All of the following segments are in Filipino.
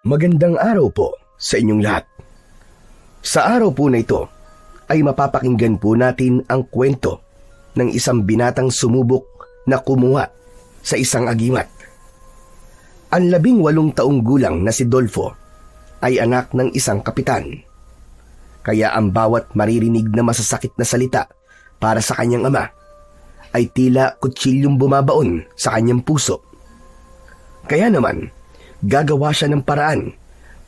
Magandang araw po sa inyong lahat. Sa araw po na ito ay mapapakinggan po natin ang kwento ng isang binatang sumubok na kumuha sa isang agimat. Ang 18 taong gulang na si Dolfo ay anak ng isang kapitan. Kaya ang bawat maririnig na masasakit na salita para sa kanyang ama ay tila kutsilyong bumabaon sa kanyang puso. Kaya naman, gagawa siya ng paraan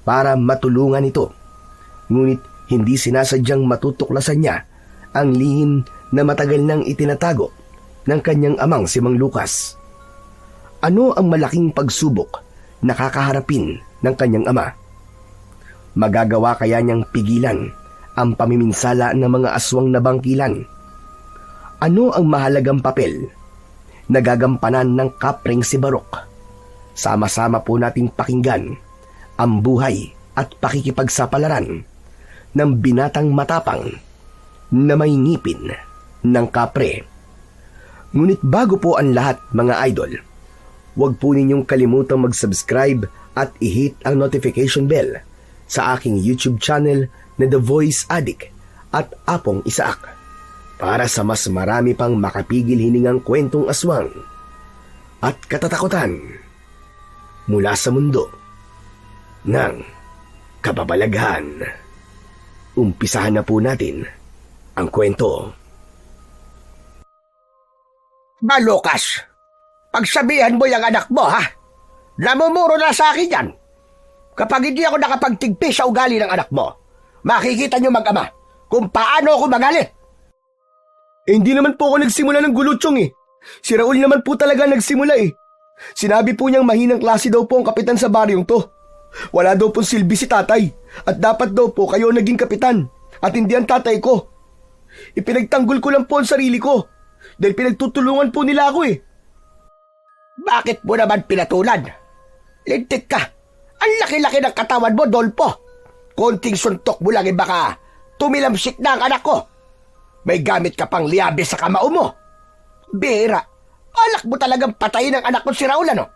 para matulungan ito. Ngunit hindi sinasadyang matutuklasan niya ang lihim na matagal nang itinatago ng kanyang amang si Mang Lucas. Ano ang malaking pagsubok na kakaharapin ng kanyang ama? Magagawa kaya niyang pigilan ang pamiminsala ng mga aswang na bangkilan? Ano ang mahalagang papel na gagampanan ng kapreng si Barok? Sama-sama po nating pakinggan ang buhay at pakikipagsapalaran ng binatang matapang na may ngipin ng kapre. Ngunit bago po ang lahat, mga idol, huwag po ninyong kalimutang mag-subscribe at i-hit ang notification bell sa aking YouTube channel na The Voice Addict at Apong Isaak para sa mas marami pang makapigil hiningang kwentong aswang at katatakutan mula sa mundo ng kababalaghan. Umpisahan na po natin ang kwento. Lucas, pagsabihan mo yung anak mo, ha? Namumuro na sa akin yan. Kapag hindi ako nakapagtigpi sa ugali ng anak mo, makikita niyo mag-ama kung paano ako magalit. Hindi naman po ako nagsimula ng gulutsong eh. Si Raul naman po talaga nagsimula eh. Sinabi po niyang mahinang klase daw po ang kapitan sa baryong to. Wala daw pong silbi si tatay at dapat daw po kayo naging kapitan at hindi ang tatay ko. Ipinagtanggol ko lang po ang sarili ko dahil pinagtutulungan po nila ako eh. Bakit mo naman pinatulan? Lintik ka. Ang laki-laki ng katawan mo, Dolpo. Konting suntok mo lang baka tumilamsik na ang anak ko. May gamit ka pang liabe sa kamao mo. Bira, alak mo talagang patayin ang anak ko si Raul, ano?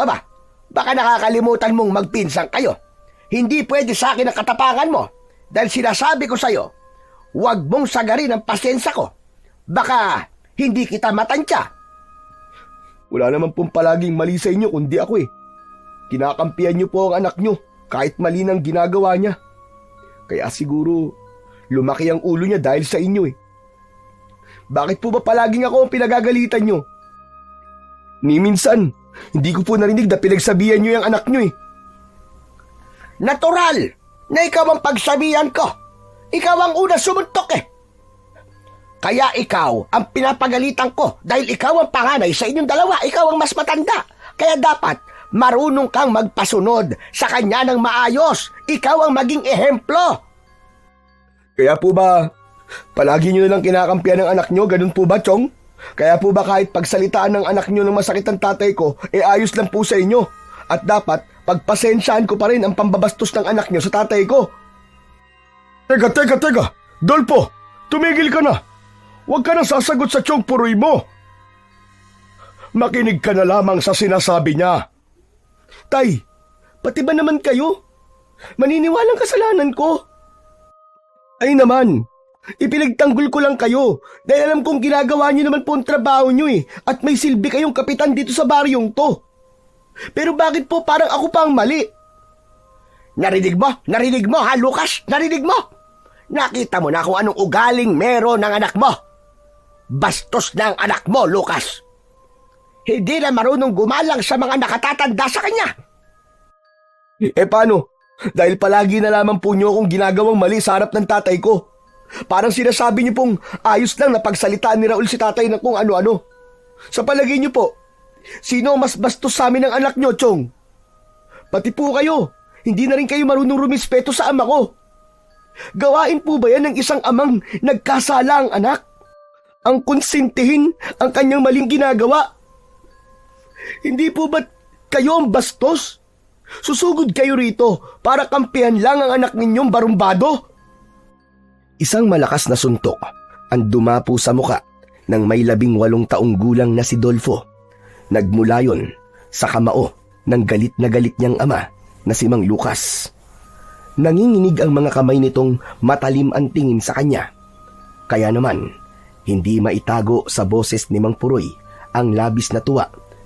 Aba, baka nakakalimutan mong magpinsang kayo. Hindi pwede sa akin ang katapangan mo dahil sinasabi ko sa'yo, huwag mong sagarin ang pasensya ko. Baka hindi kita matansya. Wala naman pong palaging mali sa inyo kundi ako eh. Kinakampihan niyo po ang anak niyo kahit mali nang ginagawa niya. Kaya siguro lumaki ang ulo niya dahil sa inyo eh. Bakit po ba palaging ako ang pinagagalitan niyo? Ni minsan, hindi ko po narinig na pinagsabihan niyo yung anak niyo eh. Natural na ikaw ang pagsabihan ko. Ikaw ang una sumuntok eh. Kaya ikaw ang pinapagalitan ko dahil ikaw ang panganay sa inyong dalawa. Ikaw ang mas matanda. Kaya dapat marunong kang magpasunod sa kanya ng maayos. Ikaw ang maging ehemplo. Kaya po ba palagi niyo na lang kinakampihan ng anak niyo? Ganun po ba, Chong? Kaya po ba kahit pagsalitaan ng anak niyo ng masakit ang tatay ko, ayos lang po sa inyo? At dapat pagpasensyaan ko pa rin ang pambabastos ng anak niyo sa tatay ko? Teka! Dolpo, tumigil ka na! Huwag ka na sasagot sa Chong Puroy mo! Makinig ka na lamang sa sinasabi niya. Tay, pati ba naman kayo? Maniniwalang kasalanan ko? Ay naman, ipinagtanggol ko lang kayo dahil alam kong ginagawa niyo naman po ang trabaho niyo eh at may silbi kayong kapitan dito sa baryong to. Pero bakit po parang ako pa ang mali? Narinig mo ha, Lucas? Narinig mo? Nakita mo na kung anong ugaling meron ng anak mo. Bastos na ang anak mo, Lucas. Hindi na marunong gumalang sa mga nakatatanda sa kanya. Paano? Dahil palagi na lamang po niyo akong ginagawang mali sa harap ng tatay ko. Parang sinasabi niyo pong ayos lang na pagsalitaan ni Raul si tatay ng kung ano-ano. Sa palagay niyo po, sino ang mas bastos sa amin ng anak niyo, Chong? Pati po kayo, hindi na rin kayo marunong rumispeto sa ama ko. Gawain po ba yan ng isang amang nagkasala ang anak? Ang konsintihin ang kanyang maling ginagawa? Hindi po ba kayo ang bastos? Susugod kayo rito para kampihan lang ang anak ninyong barumbado? Isang malakas na suntok ang dumapo sa muka ng may 18 taong gulang na si Dolfo. Nagmula yon sa kamao ng galit na galit niyang ama na si Mang Lucas. Nanginginig ang mga kamay nitong matalim ang tingin sa kanya. Kaya naman, hindi maitago sa boses ni Mang Puroy ang labis na tuwa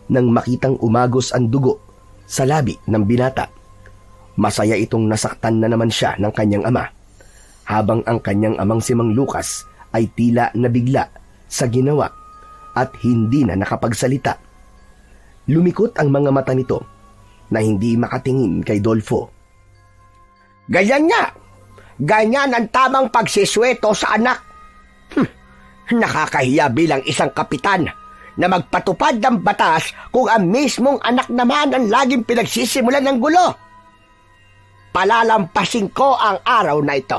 nang makitang umagos ang dugo sa labi ng binata. Masaya itong nasaktan na naman siya ng kanyang ama, habang ang kanyang amang si Mang Lucas ay tila nabigla sa ginawa at hindi na nakapagsalita. Lumikot ang mga mata nito na hindi makatingin kay Dolfo. Ganyan nga. Ganyan ang tamang pagsisweto sa anak. Nakakahiya bilang isang kapitan na magpatupad ng batas kung ang mismong anak naman ang laging pinagsisimulan ng gulo. Palalampasin ko ang araw na ito.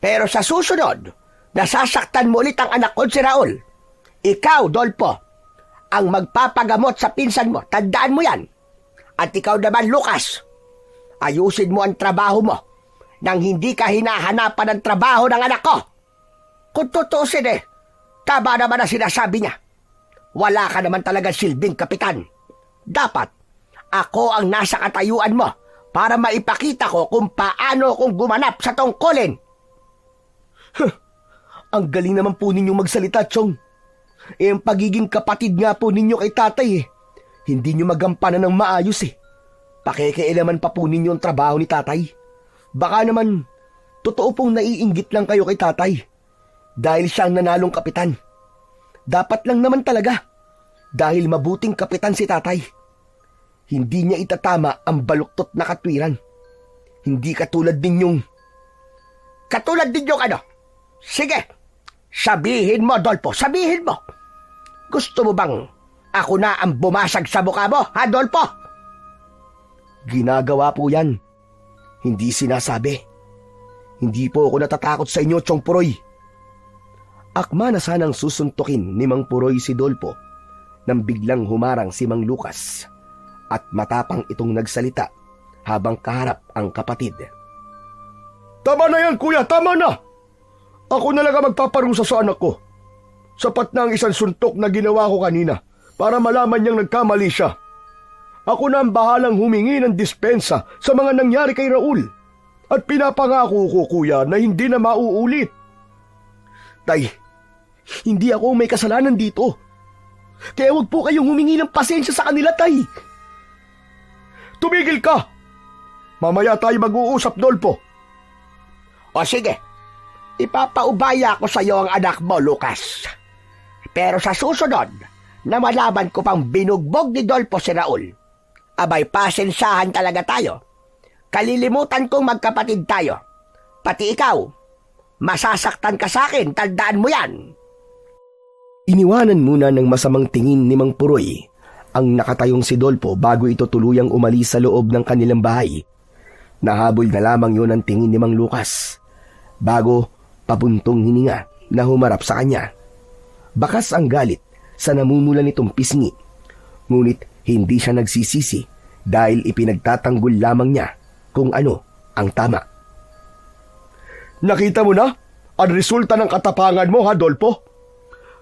Pero sa susunod, nasasaktan mo ulit ang anak ko si Raul. Ikaw, Dolpo, ang magpapagamot sa pinsan mo. Tandaan mo yan. At ikaw naman, Lucas, ayusin mo ang trabaho mo nang hindi ka hinahanapan ng trabaho ng anak ko. Kung tutusin tama naman ang sinasabi niya. Wala ka naman talaga silbing kapitan. Dapat ako ang nasa katayuan mo para maipakita ko kung paano kong gumanap sa tungkulin. Ang galing naman po ninyong magsalita, Chong. Ang pagiging kapatid nga po ninyo kay tatay hindi nyo magampanan ng maayos Pakikialaman pa po ninyo ang trabaho ni tatay. Baka naman, totoo pong naiinggit lang kayo kay tatay. Dahil siya ang nanalong kapitan. Dapat lang naman talaga. Dahil mabuting kapitan si tatay. Hindi niya itatama ang baluktot na katwiran. Hindi katulad ninyong... Katulad ninyong ano? Sige, sabihin mo, Dolpo, sabihin mo. Gusto mo bang ako na ang bumasag sa mukha mo, ha, Dolpo? Ginagawa po yan. Hindi sinasabi. Hindi po ako natatakot sa inyo, Chong Puroy. Akma na sanang susuntukin ni Mang Puroy si Dolpo nang biglang humarang si Mang Lucas at matapang itong nagsalita habang kaharap ang kapatid. Tama na yan, kuya, tama na! Ako na lang ang magpaparusa sa anak ko. Sapat na ang isang suntok na ginawa ko kanina para malaman niyang nagkamali siya. Ako na ang bahalang humingi ng dispensa sa mga nangyari kay Raul. At pinapangako ko, kuya, na hindi na mauulit. Tay, hindi ako may kasalanan dito. Kaya huwag po kayong humingi ng pasensya sa kanila, tay. Tumigil ka! Mamaya tayo mag-uusap, Dolpo. O sige, ipapaubaya ko sa iyo ang anak mo, Lucas. Pero sa susunod, na malaman ko pang binugbog ni Dolpo si Raul, abay pasensahan talaga tayo. Kalilimutan kong magkapatid tayo. Pati ikaw, masasaktan ka sa akin, tandaan mo yan. Iniwanan muna ng masamang tingin ni Mang Puroy ang nakatayong si Dolpo bago ito tuluyang umalis sa loob ng kanilang bahay. Nahabol na lamang yun ang tingin ni Mang Lucas bago papuntong hininga na humarap sa kanya. Bakas ang galit sa namumula nitong pisngi, ngunit hindi siya nagsisisi dahil ipinagtatanggol lamang niya kung ano ang tama. Nakita mo na ang resulta ng katapangan mo, ha, Dolpo?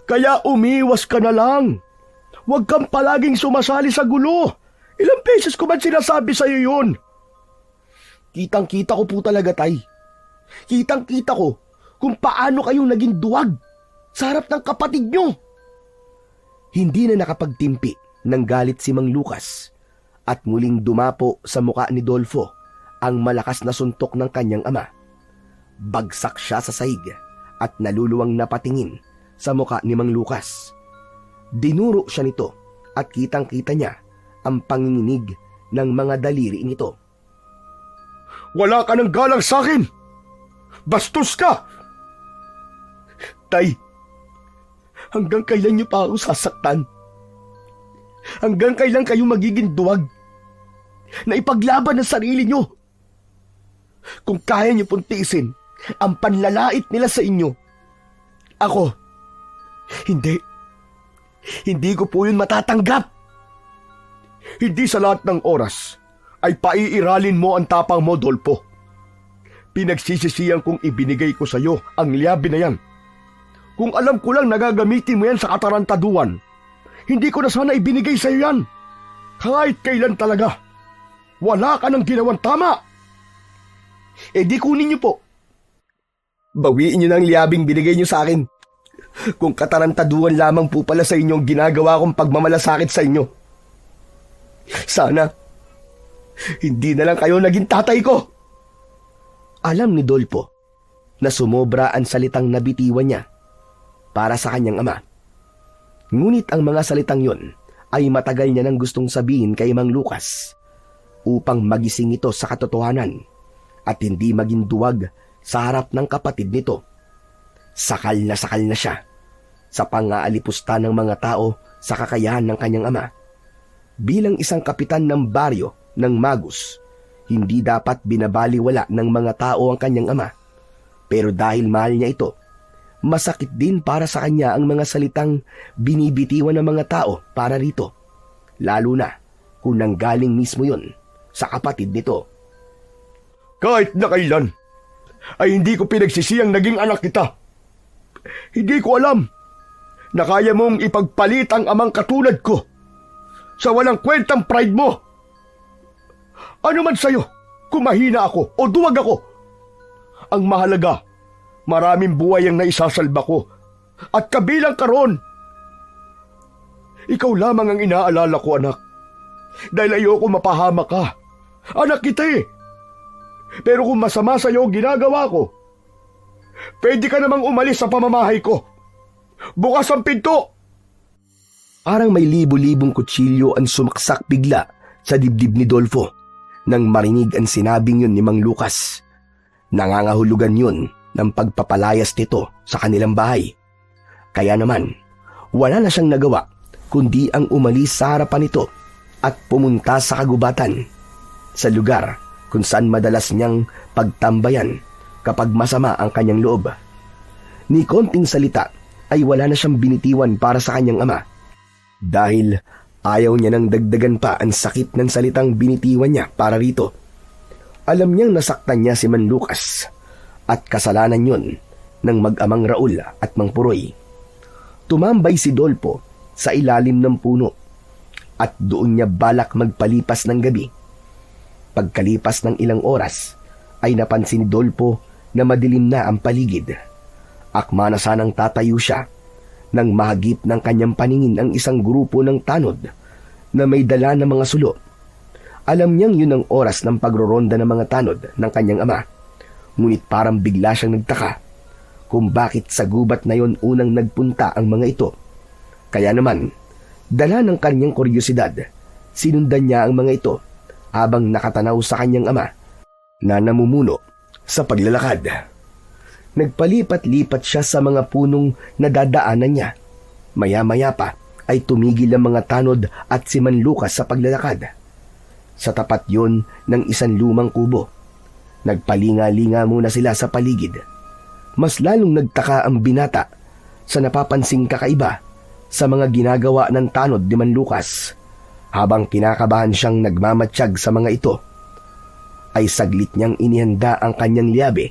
Kaya umiwas ka na lang. Huwag kang palaging sumasali sa gulo. Ilang beses ko ba sinasabi sa iyo yun? Kitang-kita ko po talaga, tay. Kitang-kita ko kung paano kayong naging duwag sa harap ng kapatid nyo. Hindi na nakapagtimpi ng galit si Mang Lucas at muling dumapo sa muka ni Dolfo ang malakas na suntok ng kanyang ama. Bagsak siya sa sahig at naluluwang napatingin sa muka ni Mang Lucas. Dinuro siya nito at kitang-kita niya ang panginginig ng mga daliri nito. Wala ka ng galang sa akin! Bastos ka! Tay, hanggang kailan niyo pa ako sasaktan? Hanggang kailan kayo magiging duwag na ipaglaban ang sarili niyo? Kung kaya niyo pong tiisin ang panlalait nila sa inyo, ako, hindi ko po yun matatanggap. Hindi sa lahat ng oras ay paiiralin mo ang tapang mo, Dolpo. Pinagsisisihan kong ibinigay ko sa iyo ang liyabi na yan. Kung alam ko lang nagagamitin mo yan sa katarantaduan, hindi ko na sana ibinigay sa iyo yan. Kahit kailan talaga. Wala ka nang ginawang tama. Di kunin niyo po. Bawiin niyo ng liyabing binigay niyo sa akin. Kung katarantaduhan lamang po pala sa inyo ang ginagawa kong pagmamalasakit sa inyo. Sana, hindi na lang kayo naging tatay ko. Alam ni Dolpo na sumobra ang salitang nabitiwan niya para sa kanyang ama. Ngunit ang mga salitang yon ay matagal niya nang gustong sabihin kay Mang Lucas upang magising ito sa katotohanan at hindi maging duwag sa harap ng kapatid nito. Sakal na siya sa pang-aalipusta ng mga tao sa kakayahan ng kanyang ama. Bilang isang kapitan ng baryo ng Magus, hindi dapat binabaliwala ng mga tao ang kanyang ama. Pero dahil mahal niya ito, masakit din para sa kanya ang mga salitang binibitiwan ng mga tao para rito. Lalo na kung nanggaling mismo yon sa kapatid nito. Kahit na kailan, ay hindi ko pinagsisiyang naging anak kita. Hindi ko alam na kaya mong ipagpalit ang amang katulad ko sa walang kwentang pride mo. Ano man sa'yo, kung mahina ako o duwag ako, ang mahalaga, maraming buhay ang naisasalba ko at kabilang ka ron. Ikaw lamang ang inaalala ko, anak, dahil ayoko mapahama ka. Anak kita eh. Pero kung masama sa'yo ang ginagawa ko, pwede ka namang umalis sa pamamahay ko. Bukas ang pinto! Parang may libo-libong kutsilyo ang sumaksak bigla sa dibdib ni Dolfo nang marinig ang sinabing yun ni Mang Lucas. Nangangahulugan yun ng pagpapalayas nito sa kanilang bahay. Kaya naman, wala na siyang nagawa kundi ang umalis sa harapan nito at pumunta sa kagubatan, sa lugar kung saan madalas niyang pagtambayan kapag masama ang kanyang loob. Ni konting salita ay wala na siyang binitiwan para sa kanyang ama dahil ayaw niya nang dagdagan pa ang sakit ng salitang binitiwan niya para rito. Alam niyang nasaktan niya si Man Lucas at kasalanan yun ng mag-amang Raul at Mang Puroy. Tumambay si Dolpo sa ilalim ng puno at doon niya balak magpalipas ng gabi. Pagkalipas ng ilang oras ay napansin ni Dolpo na madilim na ang paligid. Akma na sanang tatayo siya nang mahagip ng kanyang paningin ang isang grupo ng tanod na may dala ng mga sulo. Alam niyang yun ang oras ng pagroronda ng mga tanod ng kanyang ama. Ngunit parang bigla siyang nagtaka kung bakit sa gubat na yon unang nagpunta ang mga ito. Kaya naman, dala ng kanyang kuryosidad, sinundan niya ang mga ito habang nakatanaw sa kanyang ama na namumuno sa paglalakad. Nagpalipat-lipat siya sa mga punong nadadaanan niya. Maya-maya pa ay tumigil ang mga tanod at si Man Lucas sa paglalakad. Sa tapat yon ng isang lumang kubo. Nagpalinga-linga muna sila sa paligid. Mas lalong nagtaka ang binata sa napapansing kakaiba sa mga ginagawa ng tanod ni Man Lucas. Habang kinakabahan siyang nagmamatsyag sa mga ito, ay saglit niyang inihanda ang kanyang liyabe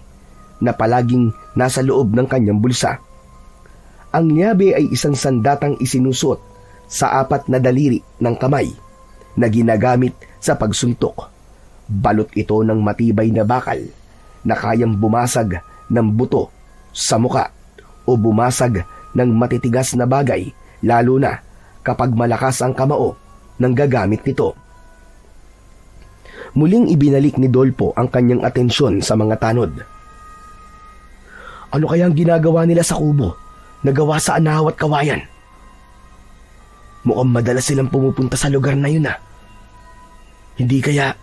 na palaging nasa loob ng kanyang bulsa. Ang liyabe ay isang sandatang isinusuot sa apat na daliri ng kamay na ginagamit sa pagsuntok. Balot ito ng matibay na bakal na kayang bumasag ng buto sa muka o bumasag ng matitigas na bagay, lalo na kapag malakas ang kamao ng gagamit nito. Muling ibinalik ni Dolpo ang kanyang atensyon sa mga tanod. Ano kaya ang ginagawa nila sa kubo na gawa sa anahaw at kawayan? Mukhang madalas silang pumupunta sa lugar na yun . Hindi kaya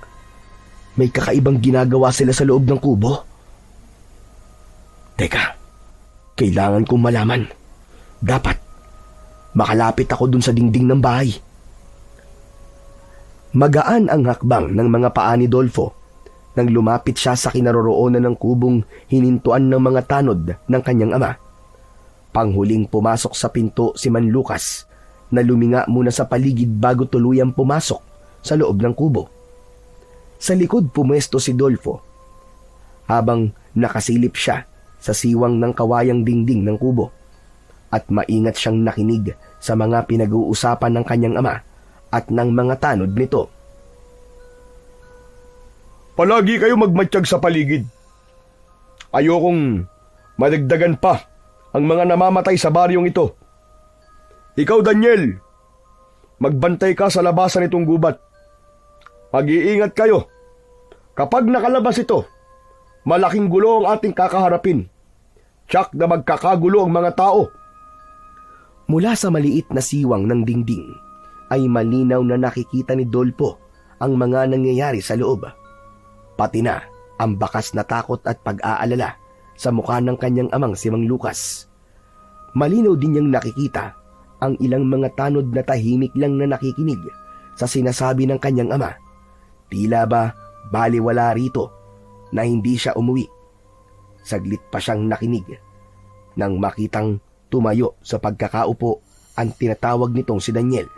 may kakaibang ginagawa sila sa loob ng kubo? Teka, kailangan kong malaman. Dapat makalapit ako dun sa dingding ng bahay. Magaan ang hakbang ng mga paa ni Dolfo nang lumapit siya sa kinaroroonan ng kubong hinintuan ng mga tanod ng kanyang ama. Panghuling pumasok sa pinto si Man Lucas na luminga muna sa paligid bago tuluyang pumasok sa loob ng kubo. Sa likod pumwesto si Dolfo habang nakasilip siya sa siwang ng kawayang dingding ng kubo at maingat siyang nakinig sa mga pinag-uusapan ng kanyang ama at ng mga tanod nito. Palagi kayo magmatsyag sa paligid. Ayokong madagdagan pa ang mga namamatay sa baryong ito. Ikaw, Daniel, magbantay ka sa labasan nitong gubat. Mag-iingat kayo. Kapag nakalabas ito, malaking gulo ang ating kakaharapin. Tiyak na magkakagulo ang mga tao. Mula sa maliit na siwang ng dingding, ay malinaw na nakikita ni Dolpo ang mga nangyayari sa loob. Pati na ang bakas na takot at pag-aalala sa mukha ng kanyang amang si Mang Lucas. Malinaw din niyang nakikita ang ilang mga tanod na tahimik lang na nakikinig sa sinasabi ng kanyang ama. Tila ba baliwala rito na hindi siya umuwi. Saglit pa siyang nakinig nang makitang tumayo sa pagkakaupo ang tinatawag nitong si Daniel.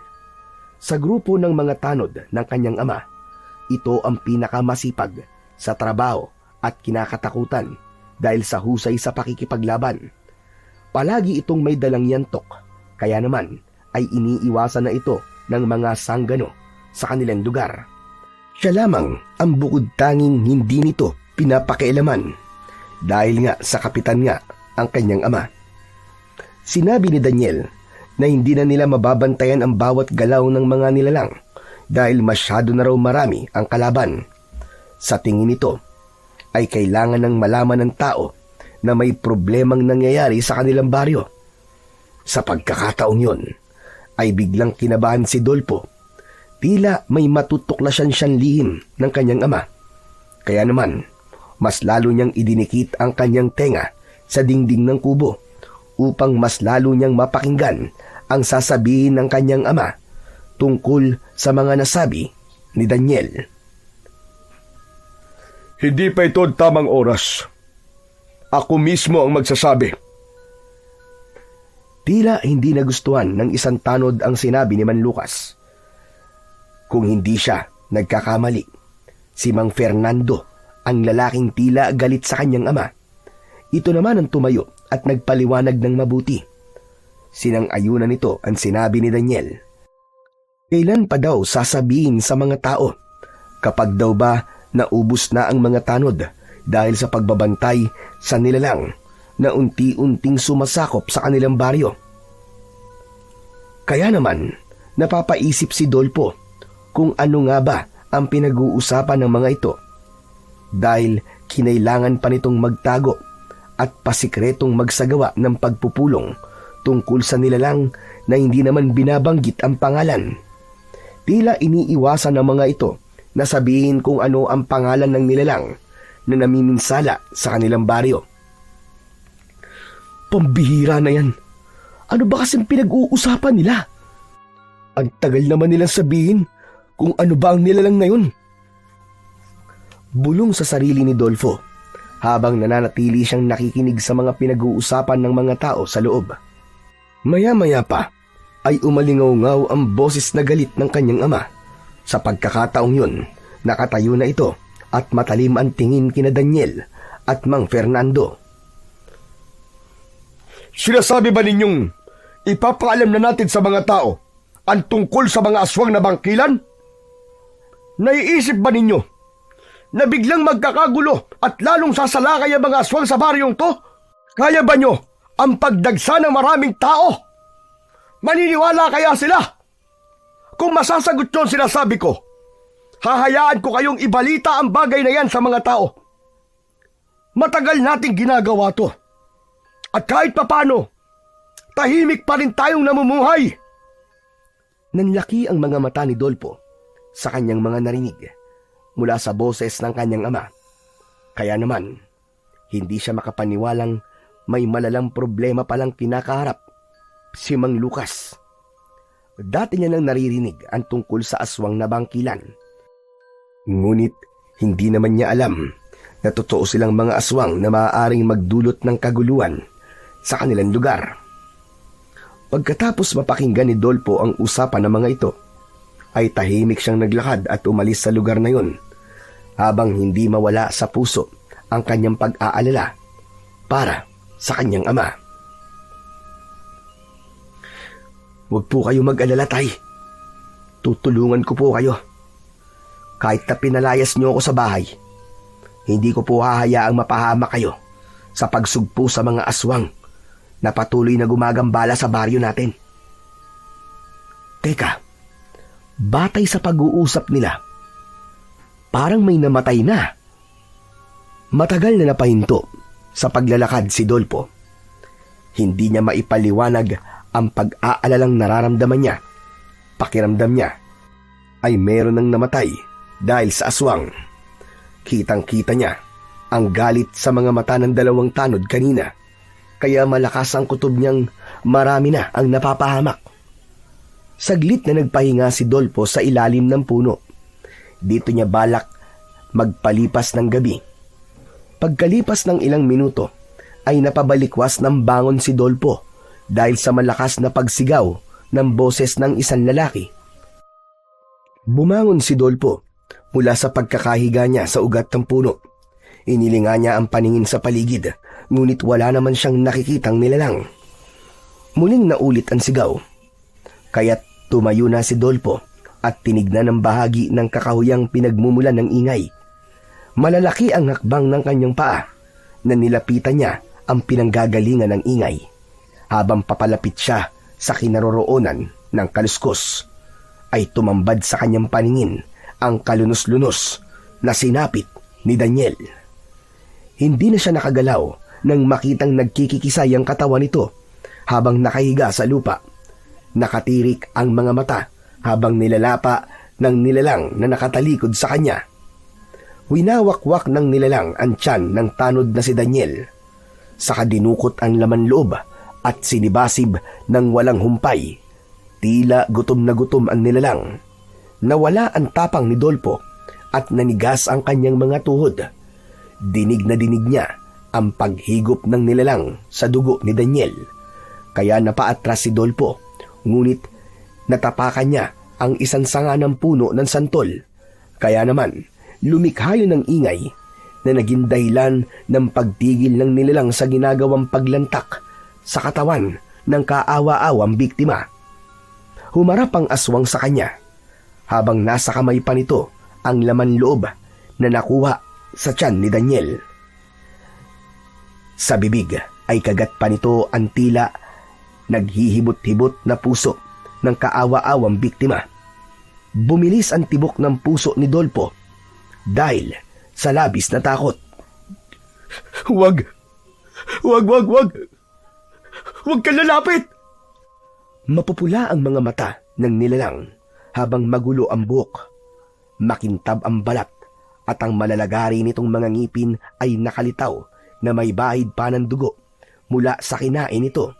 Sa grupo ng mga tanod ng kanyang ama, ito ang pinakamasipag sa trabaho at kinakatakutan dahil sa husay sa pakikipaglaban. Palagi itong may dalang yantok, kaya naman ay iniiwasan na ito ng mga sanggano sa kanilang lugar. Siya lamang ang bukod tanging hindi nito pinapakialaman dahil nga sa kapitan nga ang kanyang ama. Sinabi ni Daniel na hindi na nila mababantayan ang bawat galaw ng mga nilalang dahil masyado na raw marami ang kalaban. Sa tingin nito ay kailangan ng malaman ng tao na may problemang nangyayari sa kanilang baryo. Sa pagkakataong yun ay biglang kinabahan si Dolpo. Tila may matutuklasan siyang lihim ng kanyang ama. Kaya naman, mas lalo niyang idinikit ang kanyang tenga sa dingding ng kubo upang mas lalo niyang mapakinggan ang sasabihin ng kanyang ama tungkol sa mga nasabi ni Daniel. Hindi pa ito tamang oras. Ako mismo ang magsasabi. Tila hindi nagustuhan ng isang tanod ang sinabi ni Man Lucas. Kung hindi siya nagkakamali, si Mang Fernando ang lalaking tila galit sa kanyang ama. Ito naman ang tumayo at nagpaliwanag ng mabuti. Sinang-ayunan nito ang sinabi ni Daniel. Kailan pa daw sasabihin sa mga tao? Kapag daw ba naubos na ang mga tanod dahil sa pagbabantay sa nilalang na unti-unting sumasakop sa kanilang baryo? Kaya naman, napapaisip si Dolpo kung ano nga ba ang pinag-uusapan ng mga ito. Dahil kinailangan pa nitong magtago at pasikretong magsagawa ng pagpupulong tungkol sa nilalang na hindi naman binabanggit ang pangalan. Tila iniiwasan ng mga ito na sabihin kung ano ang pangalan ng nilalang na namiminsala sa kanilang baryo. Pambihira na yan. Ano ba kasing pinag-uusapan nila? Ang tagal naman nilang sabihin kung ano ba ang nilalang na yun. Bulong sa sarili ni Dolfo habang nananatili siyang nakikinig sa mga pinag-uusapan ng mga tao sa loob. Maya-maya pa ay umalingaw-ngaw ang boses na galit ng kanyang ama. Sa pagkakataong yun, nakatayo na ito at matalim ang tingin kina Daniel at Mang Fernando. Sinasabi ba ninyong ipapaalam na natin sa mga tao ang tungkol sa mga aswang na bangkilan? Naiisip ba ninyo na biglang magkakagulo at lalong sasalakay ang mga aswang sa baryong to? Kaya ba nyo ang pagdagsa ng maraming tao? Maniniwala kaya sila? Kung masasagot yun sinasabi ko, hahayaan ko kayong ibalita ang bagay na yan sa mga tao. Matagal nating ginagawa to. At kahit papano, tahimik pa rin tayong namumuhay. Nanlaki ang mga mata ni Dolpo sa kanyang mga narinig mula sa boses ng kanyang ama. Kaya naman, hindi siya makapaniwalang may malalang problema palang kinakaharap si Mang Lucas. Dati niya nang naririnig ang tungkol sa aswang na bangkilan. Ngunit hindi naman niya alam na totoo silang mga aswang na maaaring magdulot ng kaguluhan sa kanilang lugar. Pagkatapos mapakinggan ni Dolpo ang usapan ng mga ito, ay tahimik siyang naglakad at umalis sa lugar na yun habang hindi mawala sa puso ang kanyang pag-aalala para sa kanyang ama. Huwag po kayo mag-alala, Tay. Tutulungan ko po kayo. Kahit na pinalayas niyo ako sa bahay, Hindi ko po hahayaang mapahamak kayo sa pagsugpo sa mga aswang na patuloy na gumagambala sa baryo natin. Teka, batay sa pag-uusap nila, parang may namatay na. Matagal na napahinto sa paglalakad si Dolpo. Hindi niya maipaliwanag ang pag-aalalang nararamdaman niya. Pakiramdam niya ay meron ng namatay dahil sa aswang. Kitang-kita niya ang galit sa mga mata ng dalawang tanod kanina, kaya malakas ang kutob niyang marami na ang napapahamak. Saglit na nagpahinga si Dolpo sa ilalim ng puno. Dito niya balak magpalipas ng gabi. Pagkalipas ng ilang minuto, ay napabalikwas ng bangon si Dolpo dahil sa malakas na pagsigaw ng boses ng isang lalaki. Bumangon si Dolpo mula sa pagkakahiga niya sa ugat ng puno. Inilinga niya ang paningin sa paligid, ngunit wala naman siyang nakikitang nilalang. Muling naulit ang sigaw, kaya't tumayo na si Dolpo at tinignan ang bahagi ng kakahuyang pinagmumulan ng ingay. Malalaki ang hakbang ng kanyang paa na nilapitan niya ang pinanggagalingan ng ingay habang papalapit siya sa kinaroroonan ng kaluskos. Ay tumambad sa kanyang paningin ang kalunos-lunos na sinapit ni Daniel. Hindi na siya nakagalaw nang makitang nagkikikisay ang katawan nito habang nakahiga sa lupa. Nakatirik ang mga mata habang nilalapa ng nilalang na nakatalikod sa kanya. Winawakwak ng nilalang ang tiyan ng tanod na si Daniel. Saka dinukot ang laman loob at sinibasib ng walang humpay. Tila gutom na gutom ang nilalang. Nawala ang tapang ni Dolpo at nanigas ang kanyang mga tuhod. Dinig na dinig niya ang paghigop ng nilalang sa dugo ni Daniel. Kaya napaatras si Dolpo, ngunit natapakan niya ang isang sanga ng puno ng santol. Kaya naman, lumikha yun ng ingay na naging dahilan ng pagtigil ng nilalang sa ginagawang paglantak sa katawan ng kaawa-awang biktima. Humarap ang aswang sa kanya habang nasa kamay pa nito ang laman loob na nakuha sa tiyan ni Daniel. Sa bibig ay kagat pa nito ang tila naghihibot-hibot na puso ng kaawa-awang biktima. Bumilis ang tibok ng puso ni Dolpo dahil sa labis na takot. Wag! Wag, wag, wag! Huwag ka lalapit! Mapupula ang mga mata ng nilalang habang magulo ang buhok. Makintab ang balat at ang malalagari nitong mga ngipin ay nakalitaw na may bahid pa ng dugo mula sa kinain nito.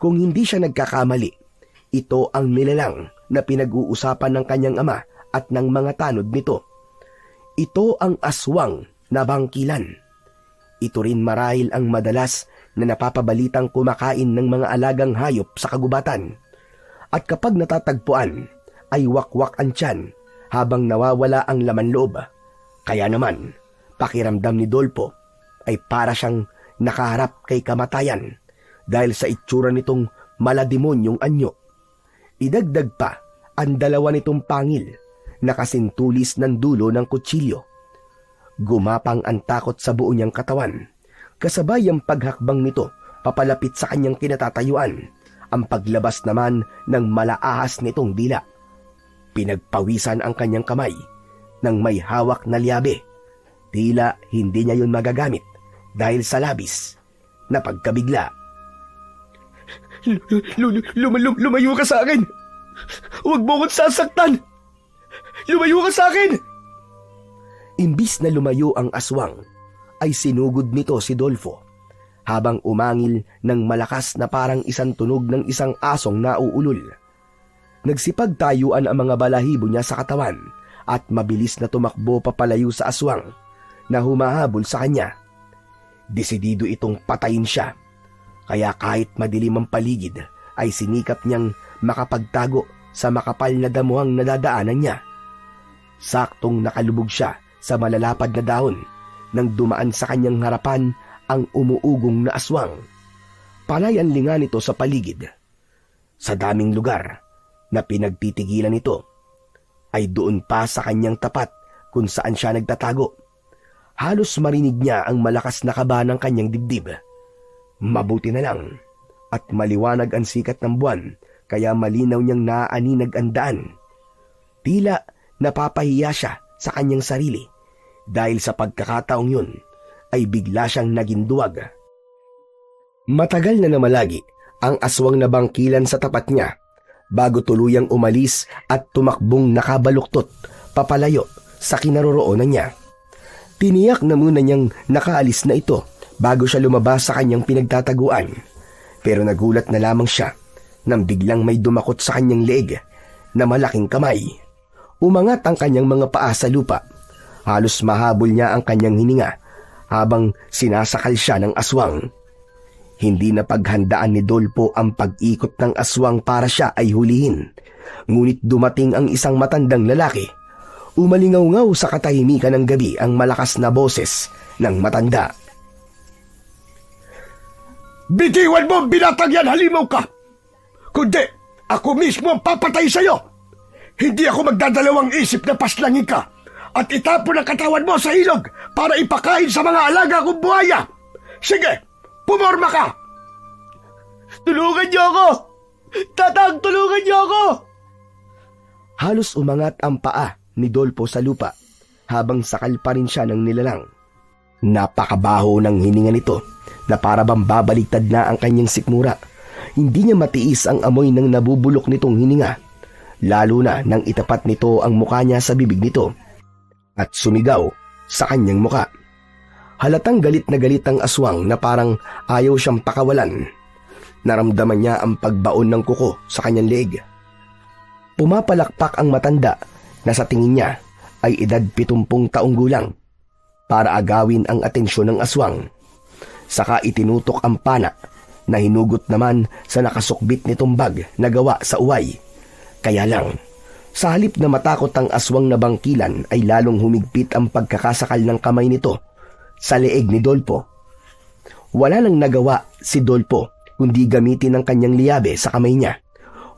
Kung hindi siya nagkakamali, ito ang nilalang na pinag-uusapan ng kanyang ama at ng mga tanod nito. Ito ang aswang na bangkilan. Ito rin marahil ang madalas na napapabalitang kumakain ng mga alagang hayop sa kagubatan. At kapag natatagpuan, ay wakwak ang tiyan habang nawawala ang laman loob. Kaya naman, pakiramdam ni Dolpo ay para siyang nakaharap kay kamatayan dahil sa itsura nitong malademonyong anyo. Idagdag pa ang dalawa nitong pangil na kasintulis ng dulo ng kutsilyo. Gumapang ang takot sa buo niyang katawan. Kasabay ang paghakbang nito papalapit sa kanyang kinatatayuan, ang paglabas naman ng malaahas nitong dila. Pinagpawisan ang kanyang kamay ng may hawak na liabe. Tila hindi niya yun magagamit dahil sa labis na pagkabigla. Lumayo ka sa akin! Huwag mo akong sasaktan! Lumayo ka sa akin! Imbis na lumayo ang aswang, ay sinugod nito si Dolfo habang umangil ng malakas na parang isang tunog ng isang asong nauulol. Nagsipagtayuan ang mga balahibo niya sa katawan at mabilis na tumakbo papalayo sa aswang na humahabol sa kanya. Desidido itong patayin siya, kaya kahit madilim ang paligid ay sinikap niyang makapagtago sa makapal na damuhang nadadaanan niya. Saktong nakalubog siya sa malalapad na dahon nang dumaan sa kanyang harapan ang umuugong na aswang. Panay ang linga nito sa paligid. Sa daming lugar na pinagtitigilan nito, ay doon pa sa kanyang tapat kung saan siya nagtatago. Halos marinig niya ang malakas na kaba ng kanyang dibdib. Mabuti na lang at maliwanag ang sikat ng buwan, kaya malinaw niyang naaaninag ang daan. Tila napapahiya siya sa kanyang sarili dahil sa pagkakataong yun ay bigla siyang naging duwag. Matagal na namalagi ang aswang na bangkilan sa tapat niya bago tuluyang umalis at tumakbong nakabaluktot papalayo sa kinaroroonan niya. Tiniyak na muna niyang nakaalis na ito bago siya lumabas sa kanyang pinagtataguan. Pero nagulat na lamang siya nang biglang may dumakot sa kanyang leeg na malaking kamay. Umangat ang kanyang mga paa sa lupa. Halos mahabol niya ang kanyang hininga habang sinasakal siya ng aswang. Hindi na paghandaan ni Dolpo ang pag-ikot ng aswang para siya ay hulihin. Ngunit dumating ang isang matandang lalaki. Umalingaw-ngaw sa katahimikan ng gabi ang malakas na boses ng matanda. Bitiwan mo ang binatang yan, halimaw ka! Kundi ako mismo ang papatay sa'yo! Hindi ako magdadalawang isip na paslangin ka at itapon ang katawan mo sa ilog para ipakain sa mga alaga kong buhaya! Sige, pumorma ka! Tulungan niyo ako! Tatang, tulungan niyo ako! Halos umangat ang paa ni Dolpo sa lupa habang sakal pa rin siya ng nilalang. Napakabaho ng hininga nito na para bang babaligtad na ang kanyang sikmura. Hindi niya matiis ang amoy ng nabubulok nitong hininga, lalo na nang itapat nito ang mukha niya sa bibig nito at sumigaw sa kanyang mukha. Halatang galit na galit ang aswang na parang ayaw siyang pakawalan. Naramdaman niya ang pagbaon ng kuko sa kanyang leeg. Pumapalakpak ang matanda na sa tingin niya ay edad 70 taong gulang para agawin ang atensyon ng aswang. Saka itinutok ang pana na hinugot naman sa nakasukbit nitong bag na gawa sa uway. Kaya lang, sa halip na matakot ang aswang na bangkilan ay lalong humigpit ang pagkakasakal ng kamay nito sa leeg ni Dolpo. Wala nang nagawa si Dolpo kundi gamitin ang kanyang liyabe sa kamay niya.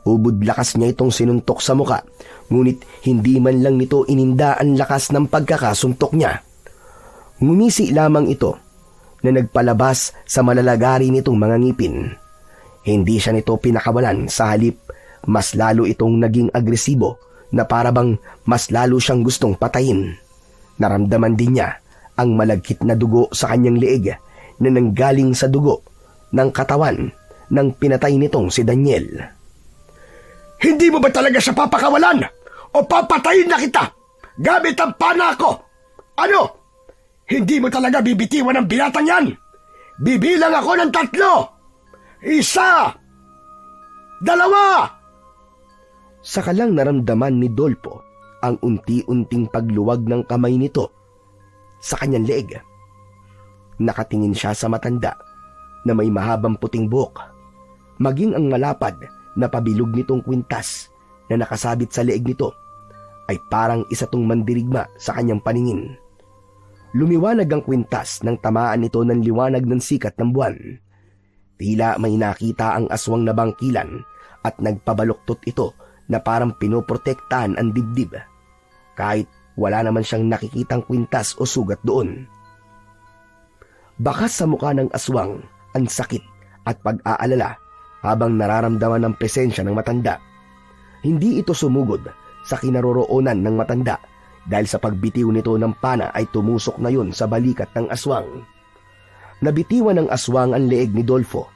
Ubod lakas niya itong sinuntok sa muka, ngunit hindi man lang nito ininda ang lakas ng pagkakasuntok niya. Ngumisi lamang ito na nagpalabas sa malalagari nitong mga ngipin. Hindi siya nito pinakawalan, sa halip mas lalo itong naging agresibo na parabang mas lalo siyang gustong patayin. Naramdaman din niya ang malagkit na dugo sa kanyang leeg na nanggaling sa dugo ng katawan ng pinatay nitong si Daniel. Hindi mo ba talaga siya papakawalan? O papatayin na kita gamit ang pana ko? Ano? Hindi mo talaga bibitiwan ang binatang yan? Bibilang ako ng 3. 1, 2. Saka lang naramdaman ni Dolpo ang unti-unting pagluwag ng kamay nito sa kanyang leeg. Nakatingin siya sa matanda na may mahabang puting buhok, maging ang malapad na pabilog nitong kwintas na nakasabit sa leeg nito ay parang isa tong mandirigma sa kanyang paningin. Lumiwanag ang kwintas nang tamaan nito ng liwanag ng sikat ng buwan. Tila may nakita ang aswang na bangkilan at nagpabaluktot ito na parang pinoprotektahan ang dibdib, kahit wala naman siyang nakikitang kwintas o sugat doon. Bakas sa mukha ng aswang ang sakit at pag-aalala habang nararamdaman ang presensya ng matanda. Hindi ito sumugod sa kinaroroonan ng matanda dahil sa pagbitiw nito ng pana ay tumusok na yun sa balikat ng aswang. Nabitiwan ng aswang ang leeg ni Dolfo,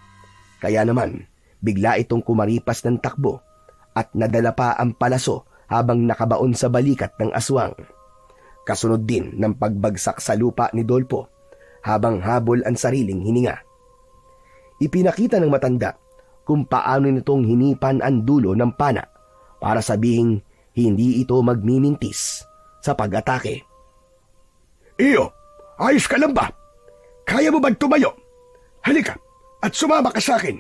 kaya naman bigla itong kumaripas ng takbo at nadala pa ang palaso habang nakabaon sa balikat ng aswang. Kasunod din ng pagbagsak sa lupa ni Dolfo habang habol ang sariling hininga. Ipinakita ng matanda kung paano nitong hinipan ang dulo ng pana para sabihing hindi ito magmimintis sa pag-atake. Iyo, ayos ka lang ba? Kaya mo ba tumayo? Halika at sumama ka sa akin.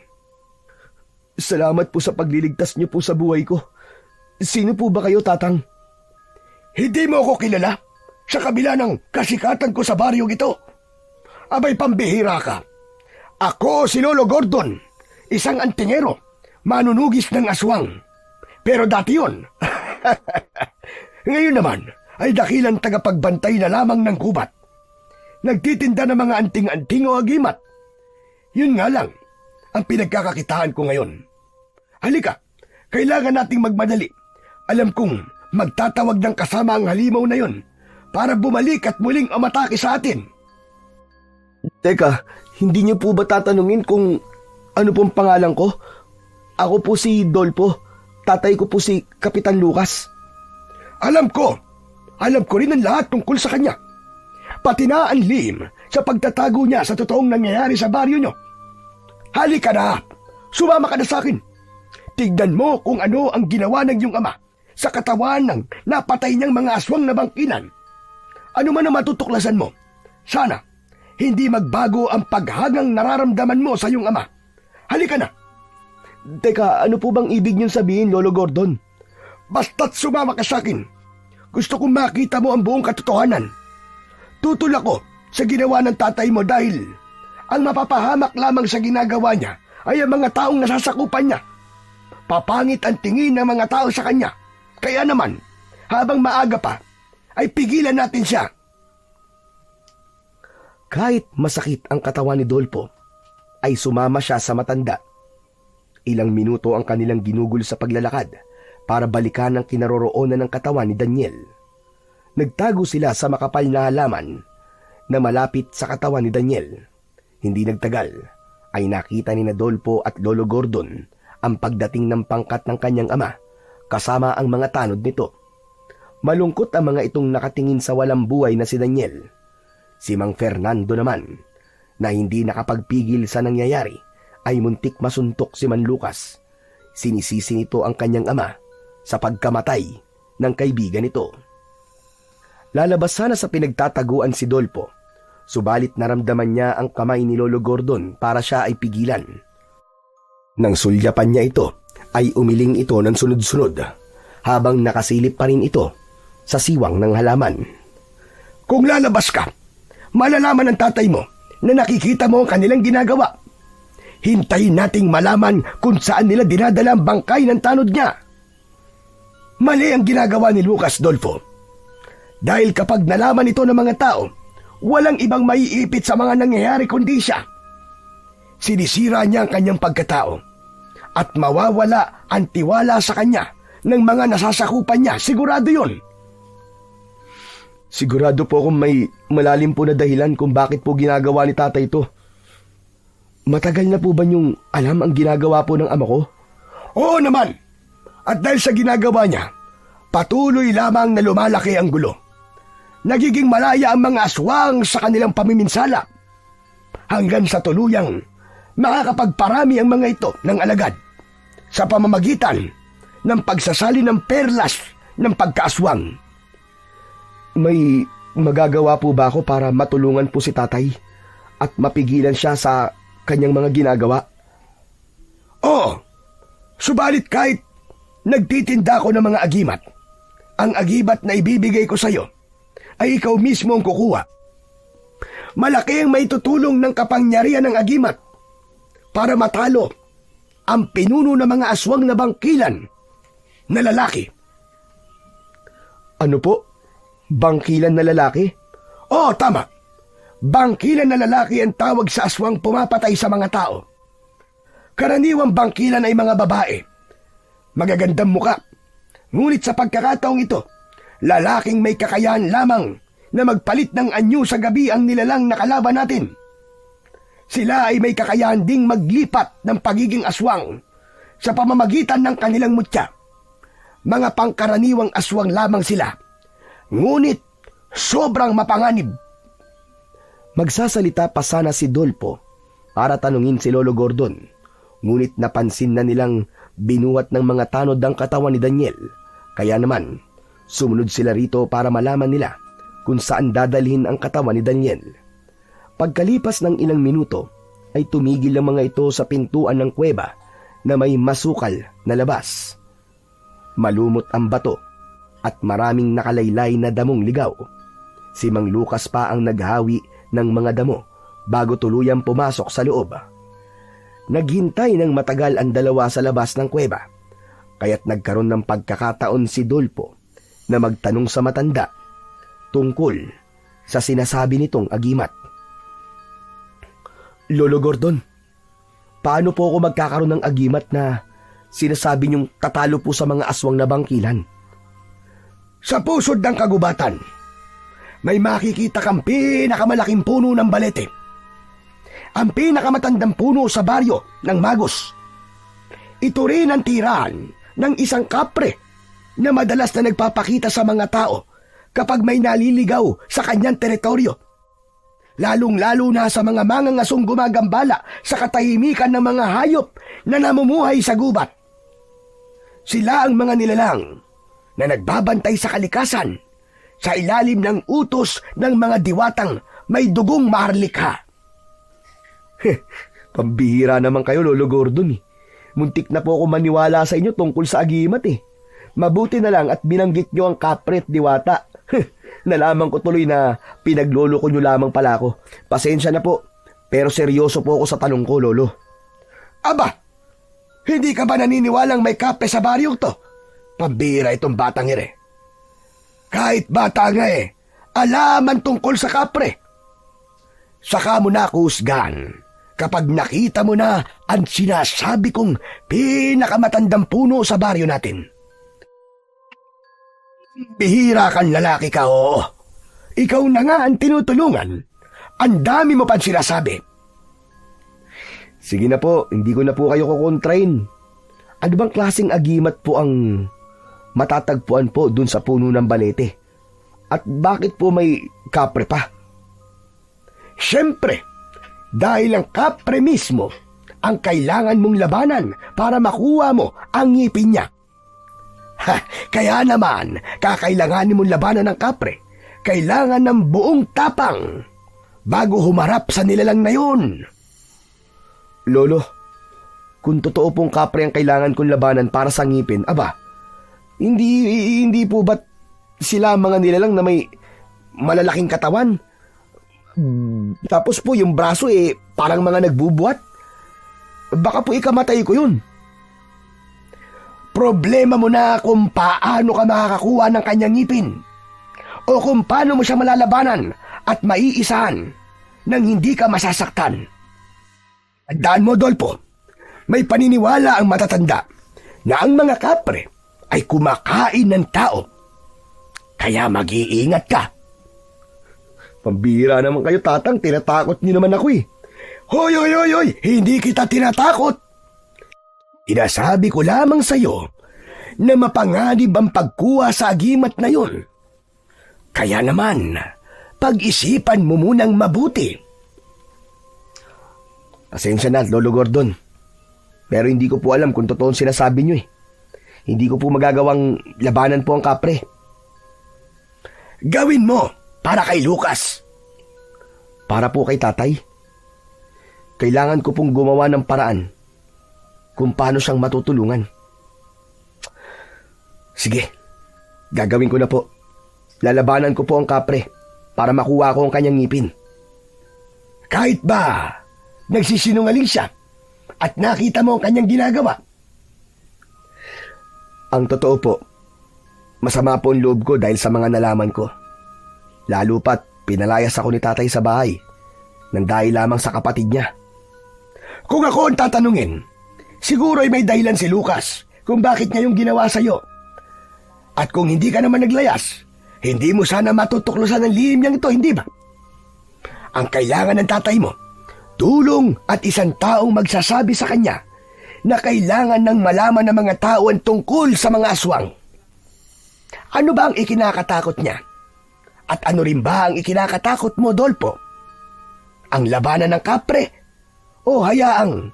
Salamat po sa pagliligtas niyo po sa buhay ko. Sino po ba kayo, Tatang? Hindi mo ako kilala sa kabila ng kasikatan ko sa baryong ito. Abay, pambihira ka. Ako si Lolo Gordon, isang antingero, manunugis ng aswang. Pero dati yun. Ngayon naman ay dakilang tagapagbantay na lamang ng gubat. nagtitinda ng mga anting-anting o agimat. Yun nga lang, ang pinagkakakitaan ko ngayon. Halika, kailangan nating magmadali. Alam kong magtatawag ng kasama ang halimaw na yon para bumalik at muling umatake sa atin. Teka, hindi niyo po ba tatanungin kung ano pong pangalan ko? Ako po si Dolpo. Tatay ko po si Kapitan Lucas. Alam ko rin ang lahat tungkol sa kanya. Pati na ang lihim sa pagtatago niya sa totoong nangyayari sa baryo nyo. Halika na, sumama ka na sa akin. Tignan mo kung ano ang ginawa ng iyong ama sa katawan ng napatay niyang mga aswang na bangkilan. Ano man ang matutuklasan mo, sana hindi magbago ang paghangang nararamdaman mo sa iyong ama. Halika na. Teka, ano po bang ibig niyong sabihin, Lolo Gordon? Basta't sumama ka sa akin. Gusto kong makita mo ang buong katotohanan. Tutol ako sa ginawa ng tatay mo dahil ang mapapahamak lamang sa ginagawa niya ay ang mga taong nasasakupan niya. Papangit ang tingin ng mga tao sa kanya. Kaya naman, habang maaga pa, ay pigilan natin siya. Kahit masakit ang katawan ni Dolpo, ay sumama siya sa matanda. Ilang minuto ang kanilang ginugol sa paglalakad para balikan ang kinaroroonan ng katawan ni Daniel. Nagtago sila sa makapal na halaman na malapit sa katawan ni Daniel. Hindi nagtagal ay nakita ni Dolpo at Lolo Gordon ang pagdating ng pangkat ng kanyang ama kasama ang mga tanod nito. Malungkot ang mga itong nakatingin sa walang buhay na si Daniel. Si Mang Fernando naman, na hindi nakapagpigil sa nangyayari, ay muntik masuntok si Man Lucas. Sinisisi nito ang kanyang ama sa pagkamatay ng kaibigan nito. Lalabas sana sa pinagtataguan si Dolpo, subalit naramdaman niya ang kamay ni Lolo Gordon para siya ay pigilan. Nang sulyapan niya ito, ay umiling ito ng sunod-sunod, habang nakasilip pa rin ito sa siwang ng halaman. Kung lalabas ka, malalaman ng tatay mo na nakikita mo ang kanilang ginagawa. Hintayin nating malaman kung saan nila dinadala ang bangkay ng tanod niya. Mali ang ginagawa ni Lucas, Dolfo. Dahil kapag nalaman ito ng mga tao, walang ibang maiipit sa mga nangyayari kundi siya. Sinisira niya ang kanyang pagkatao at mawawala ang tiwala sa kanya ng mga nasasakupan niya. Sigurado yun. Sigurado po akong may malalim po na dahilan kung bakit po ginagawa ni tatay ito. Matagal na po ba niyong alam ang ginagawa po ng ama ko? Oo naman. At dahil sa ginagawa niya, patuloy lamang na lumalaki ang gulo. Nagiging malaya ang mga aswang sa kanilang pamiminsala. Hanggang sa tuluyang makakapagparami ang mga ito ng alagad sa pamamagitan ng pagsasali ng perlas ng pagkaaswang. May magagawa po ba ako para matulungan po si tatay at mapigilan siya sa kanyang mga ginagawa? Oo, subalit kahit nagtitinda ko ng mga agimat, ang agibat na ibibigay ko sa iyo ay ikaw mismo ang kukuha. Malaki ang maitutulong ng kapangyarihan ng agimat para matalo ang pinuno ng mga aswang na bangkilan na lalaki. Ano po? Bangkilan na lalaki? Oo, tama. Bangkilan na lalaki ang tawag sa aswang pumapatay sa mga tao. Karaniwang bangkilan ay mga babae. Magagandang muka. Ngunit sa pagkakataong ito, lalaking may kakayahan lamang na magpalit ng anyo sa gabi ang nilalang na kalaban natin. Sila ay may kakayahan ding maglipat ng pagiging aswang sa pamamagitan ng kanilang mutya. Mga pangkaraniwang aswang lamang sila. Ngunit sobrang mapanganib. Magsasalita pa sana si Dolpo para tanungin si Lolo Gordon, ngunit napansin na nilang binuhat ng mga tanod ang katawan ni Daniel. Kaya naman, sumunod sila rito para malaman nila kung saan dadalhin ang katawan ni Daniel. Pagkalipas ng ilang minuto, ay tumigil ang mga ito sa pintuan ng kuweba na may masukal na labas. Malumot ang bato at maraming nakalaylay na damong ligaw. Si Mang Lucas pa ang naghawi ng mga damo bago tuluyang pumasok sa loob. Naghintay ng matagal ang dalawa sa labas ng kuweba, kaya't nagkaroon ng pagkakataon si Dolpo na magtanong sa matanda tungkol sa sinasabi nitong agimat. Lolo Gordon, paano po ako magkakaroon ng agimat na sinasabi niyong tatalo po sa mga aswang na bangkilan? Sa pusod ng kagubatan, may makikita kang pinakamalaking puno ng balete. Ang pinakamatandang puno sa baryo ng Magos. Ito rin ang tirahan ng isang kapre na madalas na nagpapakita sa mga tao kapag may naliligaw sa kanyang teritoryo. Lalong-lalo na sa mga mangangasong gumagambala sa katahimikan ng mga hayop na namumuhay sa gubat. Sila ang mga nilalang na nagbabantay sa kalikasan sa ilalim ng utos ng mga diwatang may dugong maharlikha. Pambihira naman kayo, Lolo Gordon eh. Muntik na po ako maniwala sa inyo tungkol sa agimat eh. Mabuti na lang at binanggit nyo ang kapre at diwata. Nalaman ko tuloy na pinaglolo ko nyo lamang pala ako. Pasensya na po, pero seryoso po ako sa tanong ko, Lolo. Aba, hindi ka ba naniniwalang may kapre sa baryong to? Pambihira itong batang ire. Kahit bata nga alaman tungkol sa kapre. Saka mo na kusgan kapag nakita mo na ang sinasabi kong pinakamatandang puno sa baryo natin. Bihira kang lalaki ka, oo. Ikaw na nga ang tinutulungan. Ang dami mo pang sinasabi. Sige na po, hindi ko na po kayo kukontrain. Ano bang klaseng agimat po ang matatagpuan po dun sa puno ng balete? At bakit po may kapre pa? Siyempre, dahil ang kapre mismo ang kailangan mong labanan para makuha mo ang ngipin niya. Kaya naman, kakailanganin mong labanan ng kapre. Kailangan ng buong tapang bago humarap sa nilalang na yun. Lolo, kung totoo pong kapre ang kailangan kong labanan para sa ngipin, aba, hindi po ba't sila mga nilalang na may malalaking katawan? Tapos po yung braso parang mga nagbubuhat. Baka po ikamatay ko yun. Problema mo na kung paano ka makakakuha ng kanyang ngipin o kung paano mo siya malalabanan at maiisahan nang hindi ka masasaktan. Tandaan mo, Dolpo, may paniniwala ang matatanda na ang mga kapre ay kumakain ng tao. Kaya mag-iingat ka. Pambira naman kayo, Tatang. Tinatakot niyo naman ako eh. Hoy! Hindi kita tinatakot. Inasabi ko lamang sa'yo na mapanganib ang pagkuha sa agimat na yun. Kaya naman, pag-isipan mo munang mabuti. Pasensya na, Lolo Gordon. Pero hindi ko po alam kung totoo sinasabi niyo eh. Hindi ko po magagawang labanan po ang kapre. Gawin mo para kay Lucas. Para po kay tatay. Kailangan ko pong gumawa ng paraan kung paano siyang matutulungan. Sige, gagawin ko na po. Lalabanan ko po ang kapre para makuha ko ang kanyang ngipin. Kahit ba nagsisinungaling siya at nakita mo ang kanyang ginagawa? Ang totoo po, masama po ang loob ko dahil sa mga nalaman ko. Lalo pat pinalayas ako ni tatay sa bahay nang dahil lamang sa kapatid niya. Kung ako ang tatanungin, siguro ay may dahilan si Lucas kung bakit niya yung ginawa sa'yo. At kung hindi ka naman naglayas, hindi mo sana matutuklasan ng lihim niyang ito, hindi ba? Ang kailangan ng tatay mo, tulong at isang taong magsasabi sa kanya na kailangan ng malaman ng mga tao ang tungkol sa mga aswang. Ano ba ang ikinakatakot niya? At ano rin ba ang ikinakatakot mo, Dolpo? Ang labanan ng kapre? O hayaang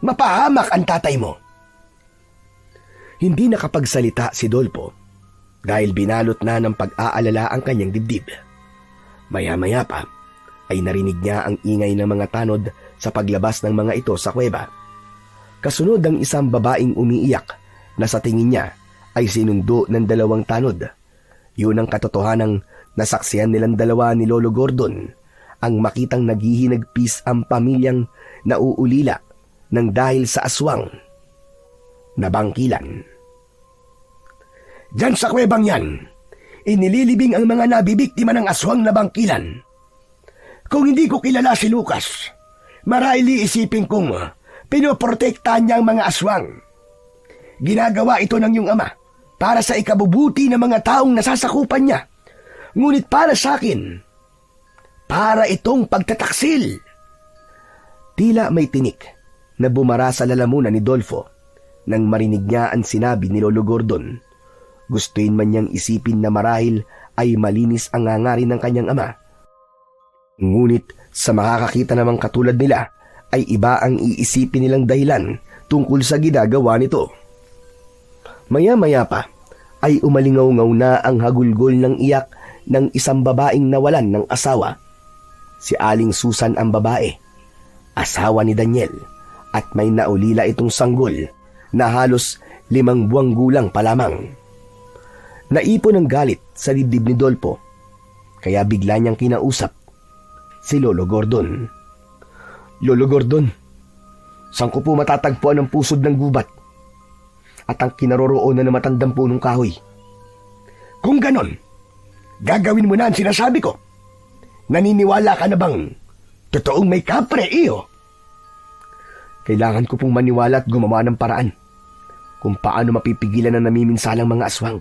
mapahamak ang tatay mo? Hindi nakapagsalita si Dolpo dahil binalot na ng pag-aalala ang kanyang dibdib. Maya-maya pa ay narinig niya ang ingay ng mga tanod sa paglabas ng mga ito sa kuweba. Kasunod ang isang babaeng umiiyak na sa tingin niya ay sinundo ng dalawang tanod. Yun ang katotohanang nasaksihan nilang dalawa ni Lolo Gordon, ang makitang naghihinagpis ang pamilyang nauulila ng dahil sa aswang na bangkilan. Diyan sa kuwebang yan, inililibing ang mga nabibiktima ng aswang na bangkilan. Kung hindi ko kilala si Lucas, Marahil iisipin kong pinoprotektahan niya ang mga aswang. Ginagawa ito ng iyong ama para sa ikabubuti ng mga taong nasasakupan niya. Ngunit para sa akin, para itong pagtataksil. Tila may tinik na bumara sa lalamunan ni Dolfo nang marinig niya ang sinabi ni Lolo Gordon. Gustuin man niyang isipin na marahil ay malinis ang hangarin ng kanyang ama. Ngunit sa makakakita namang katulad nila ay iba ang iisipin nilang dahilan tungkol sa ginagawa nito. Maya-maya pa ay umalingaw-ngaw na ang hagulgol ng iyak ng isang babaeng nawalan ng asawa. Si Aling Susan ang babae, asawa ni Daniel, at may naulila itong sanggol na halos 5 buwang gulang pa lamang. Naipon ang galit sa dibdib ni Dolpo, kaya bigla niyang kinausap si Lolo Gordon. Lolo Gordon, saan ko po matatagpuan ang pusod ng gubat at ang kinaroroonan ng matandang punong kahoy? Kung ganon, gagawin mo na ang sinasabi ko. Naniniwala ka na bang totoong may kapre, iyo? Kailangan ko pong maniwala at gumawa ng paraan kung paano mapipigilan ang namiminsalang mga aswang.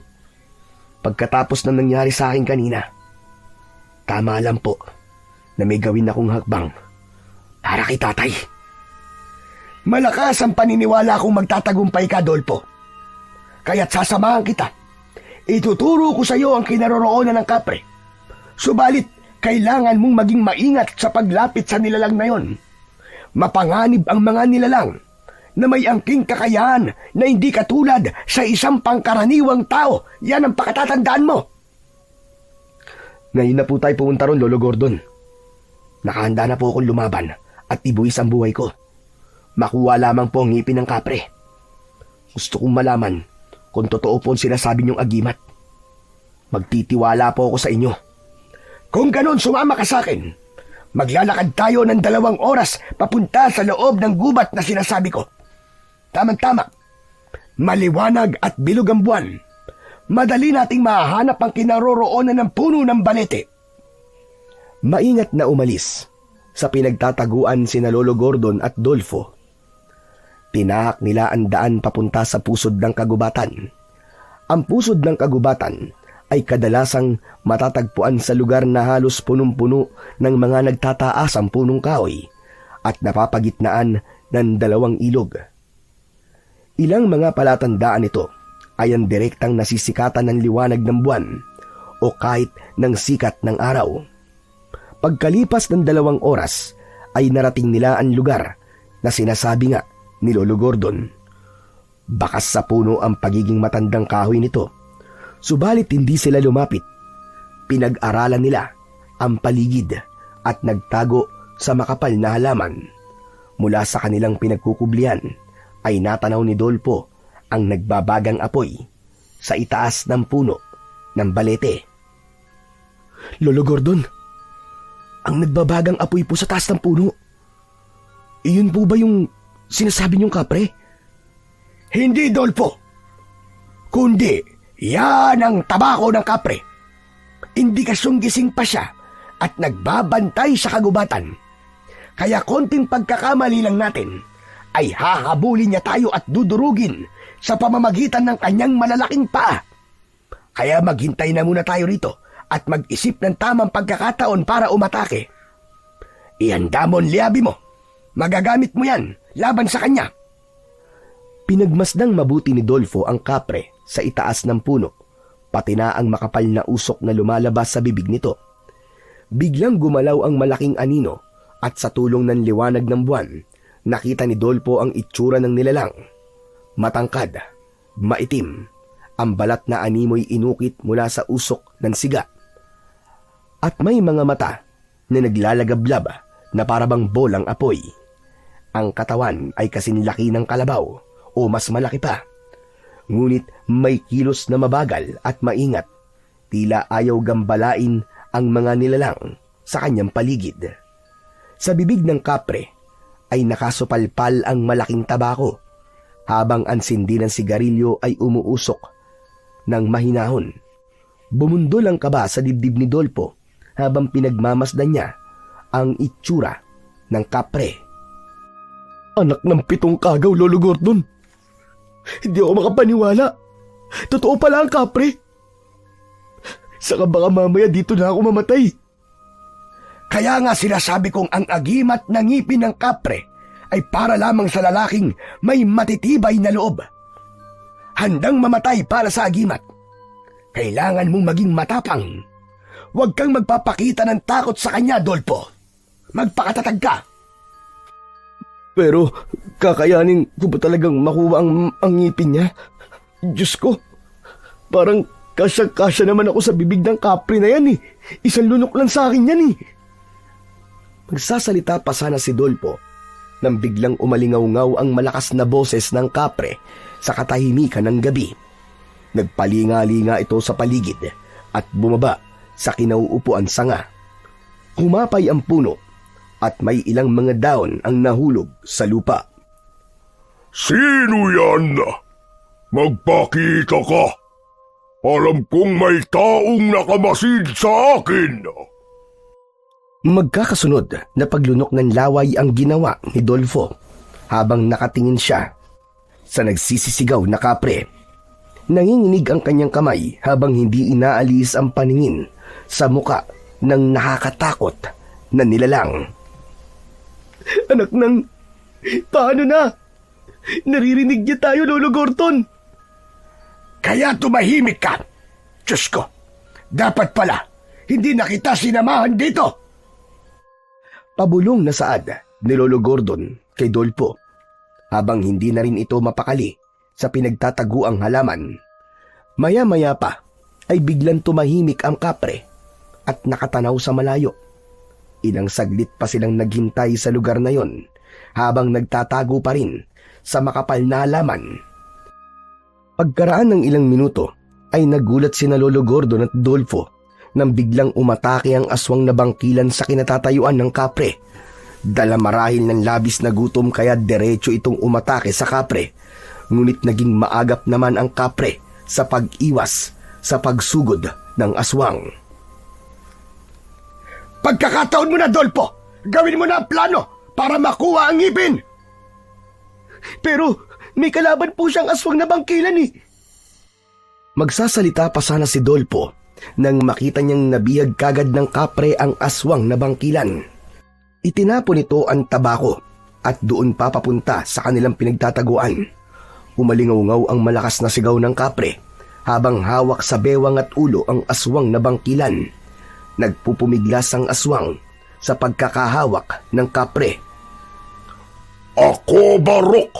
Pagkatapos ng nangyari sa akin kanina, tama lang po na may gawin akong hakbang para kay tatay. Malakas ang paniniwala kong magtatagumpay ka, Dolpo. Kaya't sasamahan kita. Ituturo ko sa iyo ang kinaroroonan ng kapre. Subalit, kailangan mong maging maingat sa paglapit sa nilalang na yon. Mapanganib ang mga nilalang na may angking kakayahan na hindi katulad sa isang pangkaraniwang tao. Yan ang pakatatandaan mo. Ngayon na po tayo pumunta ron, Lolo Gordon. Nakahanda na po akong lumaban at ibuwis ang buhay ko. Makuha lamang po ang ngipin ng kapre. Gusto kong malaman kung totoo po ang sinasabi niyong agimat. Magtitiwala po ako sa inyo. Kung ganon, sumama ka sa akin. Maglalakad tayo ng 2 oras papunta sa loob ng gubat na sinasabi ko. Tamang-tama. Maliwanag at bilog ang buwan. Madali nating mahanap ang kinaroroonan ng puno ng balete. Maingat na umalis sa pinagtataguan sina Lolo Gordon at Dolfo. Tinahak nila ang daan papunta sa pusod ng kagubatan. Ang pusod ng kagubatan ay kadalasang matatagpuan sa lugar na halos punong-puno ng mga nagtataasang punong kahoy at napapagitnaan ng 2 ilog. Ilang mga palatandaan ito ay ang direktang nasisikatan ng liwanag ng buwan o kahit ng sikat ng araw. Pagkalipas ng 2 oras ay narating nila ang lugar na sinasabi nga ni Lolo Gordon. Bakas sa puno ang pagiging matandang kahoy nito. Subalit hindi sila lumapit. Pinag-aralan nila ang paligid at nagtago sa makapal na halaman. Mula sa kanilang pinagkukublian ay natanaw ni Dolpo ang nagbabagang apoy sa itaas ng puno ng balete. Lolo Gordon, ang nagbabagang apoy po sa taas ng puno. Iyon po ba yung sinasabi niyong kapre? Hindi, Dolpo. Kundi yan ang tabako ng kapre. Indikasyong gising pa siya at nagbabantay sa kagubatan. Kaya konting pagkakamali lang natin ay hahabulin niya tayo at dudurugin sa pamamagitan ng kanyang malalaking paa. Kaya maghintay na muna tayo rito at mag-isip ng tamang pagkakataon para umatake. Ihanda mo ang liabi mo. Magagamit mo yan laban sa kanya. Pinagmasdang mabuti ni Dolfo ang kapre sa itaas ng puno, pati na ang makapal na usok na lumalabas sa bibig nito. Biglang gumalaw ang malaking anino at sa tulong ng liwanag ng buwan, nakita ni Dolfo ang itsura ng nilalang. Matangkad, maitim, ang balat na animoy inukit mula sa usok ng siga. At may mga mata na naglalagablab na parabang bolang apoy. Ang katawan ay kasinlaki ng kalabaw o mas malaki pa. Ngunit may kilos na mabagal at maingat. Tila ayaw gambalain ang mga nilalang sa kanyang paligid. Sa bibig ng kapre ay nakasupalpal ang malaking tabako, habang ang sindi ng sigarilyo ay umuusok ng mahinahon. Bumundol ang kaba sa dibdib ni Dolpo habang pinagmamasdan niya ang itsura ng kapre. Anak ng 7 kagaw, Lolo Gordon. Hindi ako makapaniwala. Totoo pala ang kapre. Saka baka mamaya dito na ako mamatay. Kaya nga sinasabi kong ang agimat na ngipin ng kapre ay para lamang sa lalaking may matitibay na loob. Handang mamatay para sa agimat. Kailangan mong maging matapang. Huwag kang magpapakita ng takot sa kanya, Dolpo. Magpakatatag ka. Pero kakayanin ko ba talagang makuha ang ngipin niya? Diyos ko, parang kasya-kasya naman ako sa bibig ng kapre na yan eh. Isang lunok lang sa akin yan eh. Magsasalita pa sana si Dolpo nang biglang umalingaw-ngaw ang malakas na boses ng kapre sa katahimikan ng gabi. Nagpalinga-linga ito sa paligid at bumaba sa kinauupuan sanga. Humapay ang puno at may ilang mga daon ang nahulog sa lupa. Sino yan? Magpakita ka. Alam kong may taong nakamasid sa akin. Magkakasunod na paglunok ng laway ang ginawa ni Dolfo habang nakatingin siya sa nagsisisigaw na kapre. Nanginginig ang kanyang kamay habang hindi inaalis ang paningin sa muka ng nakakatakot na nilalang. Anak ng... Paano na? Naririnig niya tayo, Lolo Gordon. Kaya tumahimik ka. Diyos ko, dapat pala, hindi na kita sinamahan dito. Pabulong na saad ni Lolo Gordon kay Dolpo habang hindi na rin ito mapakali sa pinagtataguang halaman. Maya-maya pa ay biglang tumahimik ang kapre at nakatanaw sa malayo. Ilang saglit pa silang naghintay sa lugar na yon habang nagtatago pa rin sa makapal na halaman. Pagkaraan ng ilang minuto ay nagulat sina Lolo Gordon at Dolfo nang biglang umatake ang aswang na bangkilan sa kinatatayuan ng kapre. Dala marahil ng labis na gutom kaya diretso itong umatake sa kapre. Ngunit naging maagap naman ang kapre sa pag-iwas sa pagsugod ng aswang. Pagkakataon mo na, Dolpo! Gawin mo na ang plano para makuha ang ngipin! Pero may kalaban po siyang aswang na bangkilan eh. Magsasalita pa sana si Dolpo nang makita niyang nabihag kagad ng kapre ang aswang na bangkilan. Itinapon nito ang tabako at doon papapunta sa kanilang pinagtataguan. Umalingaw-ngaw ang malakas na sigaw ng kapre habang hawak sa bewang at ulo ang aswang na bangkilan. Nagpupumiglas ang aswang sa pagkakahawak ng kapre. Ako, Barok!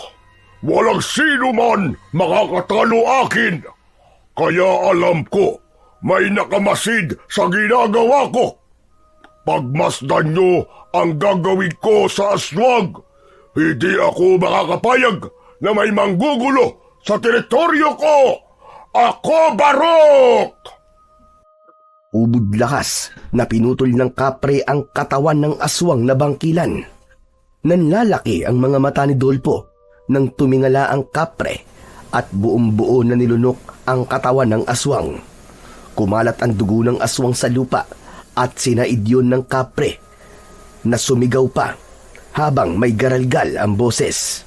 Walang sino man makakatalo akin! Kaya alam ko, may nakamasid sa ginagawa ko. Pagmasdan nyo ang gagawin ko sa aswang, hindi ako makakapayag na may manggugulo sa teritoryo ko! Ako, Barok! Ubod lakas na pinutol ng kapre ang katawan ng aswang na bangkilan. Nanlalaki ang mga mata ni Dolpo nang tumingala ang kapre at buong-buo na nilunok ang katawan ng aswang. Kumalat ang dugo ng aswang sa lupa at sinaid yun ng kapre na sumigaw pa habang may garalgal ang boses.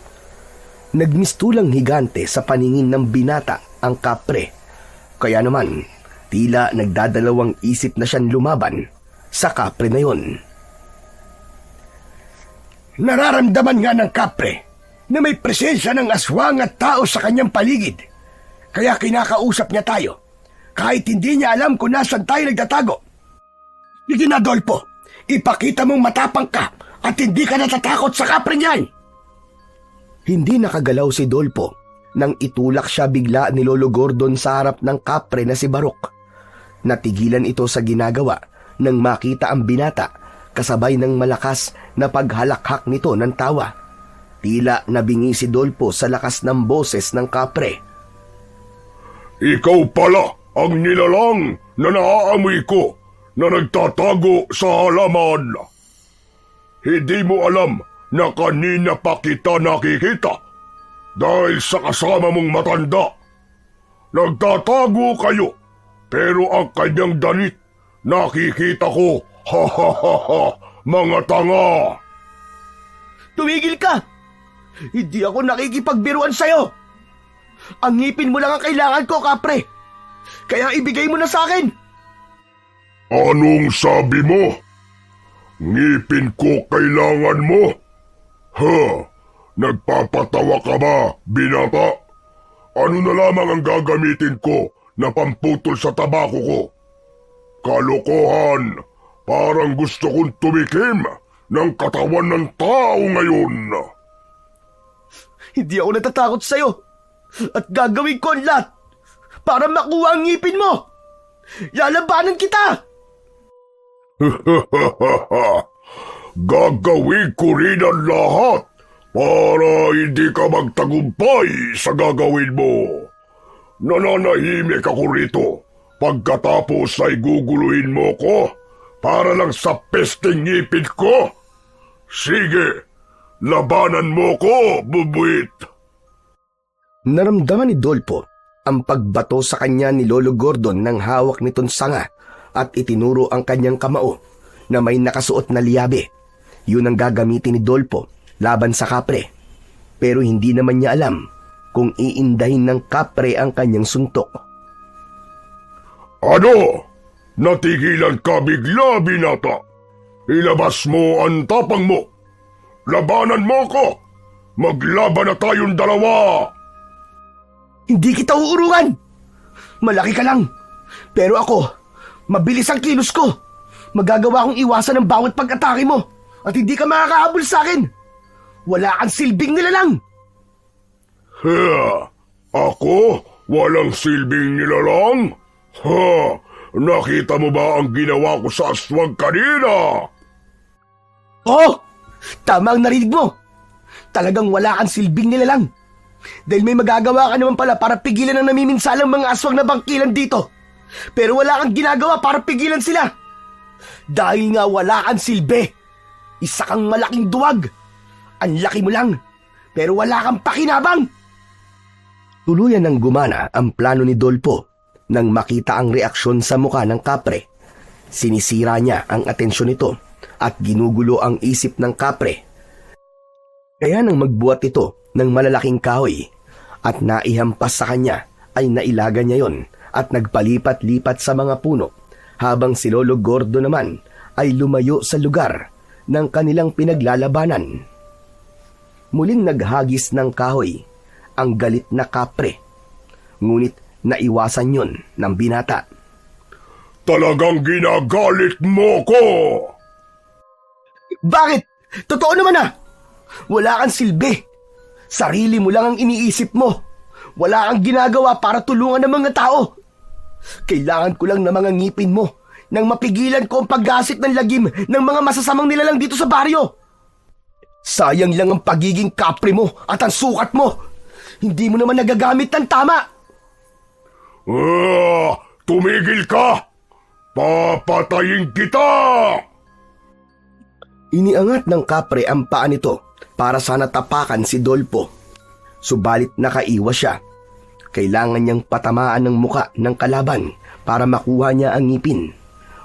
Nagmistulang higante sa paningin ng binata ang kapre. Kaya naman, tila nagdadalawang isip na siyang lumaban sa kapre na yon. Nararamdaman nga ng kapre na may presensya ng aswang at tao sa kanyang paligid. Kaya kinakausap niya tayo kahit hindi niya alam kung nasan tayo nagtatago. Sige na, Dolpo, ipakita mong matapang ka at hindi ka natatakot sa kapre niyan. Hindi nakagalaw si Dolpo nang itulak siya bigla ni Lolo Gordon sa harap ng kapre na si Barok. Natigilan ito sa ginagawa nang makita ang binata kasabay ng malakas na paghalakhak nito ng tawa. Tila nabingi si Dolpo sa lakas ng boses ng kapre. Ikaw pala ang nilalang na naaamoy ko na nagtatago sa halaman. Hindi mo alam na kanina pa kita nakikita dahil sa kasama mong matanda. Nagtatago kayo pero ang kanyang danit nakikita ko. Ha ha ha ha, mga tanga! Tumigil ka! Hindi ako nakikipagbiruan sa'yo. Ang ngipin mo lang ang kailangan ko, kapre. Kaya ibigay mo na sa akin. Anong sabi mo? Ngipin ko kailangan mo? Ha? Nagpapatawa ka ba, binata? Ano na lamang ang gagamitin ko na pamputol sa tabako ko? Kalokohan! Parang gusto kong tumikim ng katawan ng tao ngayon. Hindi ako natatakot sa'yo. At gagawin ko ang lahat para makuha ang ngipin mo. Lalabanan kita! Gagawin ko rin ang lahat para hindi ka magtagumpay sa gagawin mo. Nananahimik ako rito. Pagkatapos ay guguluhin mo ko para lang sa pesteng ngipin ko. Sige, labanan mo ko, bubuit. Naramdaman ni Dolpo ang pagbato sa kanya ni Lolo Gordon ng hawak nitong sanga at itinuro ang kanyang kamao na may nakasuot na liyabe. Yun ang gagamitin ni Dolpo laban sa kapre. Pero hindi naman niya alam kung iindahin ng kapre ang kanyang suntok. Ano? Natigilan ka bigla, binata. Ilabas mo ang tapang mo. Labanan mo ko. Maglaban na tayong dalawa. Hindi kita uurungan. Malaki ka lang. Pero ako, mabilis ang kilos ko. Magagawa kong iwasan ang bawat pag-atake mo at hindi ka makakahabol sa akin. Wala kang silbing nilalang. Ako? Walang silbing nilalang? Nakita mo ba ang ginawa ko sa aswang kanina? Oh! Tama ang narinig mo. Talagang wala kang silbing nilalang. Dahil may magagawa ka naman pala para pigilan ang namiminsalang mga aswang na bangkilan dito. Pero wala kang ginagawa para pigilan sila. Dahil nga wala kang silbi. Isa kang malaking duwag. Ang laki mo lang, pero wala kang pakinabang. Tuluyan ng gumana ang plano ni Dolpo nang makita ang reaksyon sa mukha ng kapre. Sinisira niya ang atensyon nito at ginugulo ang isip ng kapre. Kaya nang magbuhat ito ng malalaking kahoy at naihampas sa kanya ay nailaga niya yon at nagpalipat-lipat sa mga puno habang si Lolo Gordo naman ay lumayo sa lugar ng kanilang pinaglalabanan. Muling naghagis ng kahoy ang galit na kapre. Ngunit naiwasan yon ng binata. Talagang ginagalit mo ko! Bakit? Totoo naman ah! Wala kang silbi. Sarili mo lang ang iniisip mo. Wala kang ginagawa para tulungan ng mga tao. Kailangan ko lang ng mga ngipin mo nang mapigilan ko ang paggasik ng lagim ng mga masasamang nilalang dito sa baryo. Sayang lang ang pagiging kapre mo at ang sukat mo. Hindi mo naman nagagamit ng tama. Tumigil ka! Papatayin kita! Iniangat ng kapre ang paa nito para sana tapakan si Dolpo. Subalit nakaiwas siya. Kailangan niyang patamaan ng muka ng kalaban para makuha niya ang ngipin.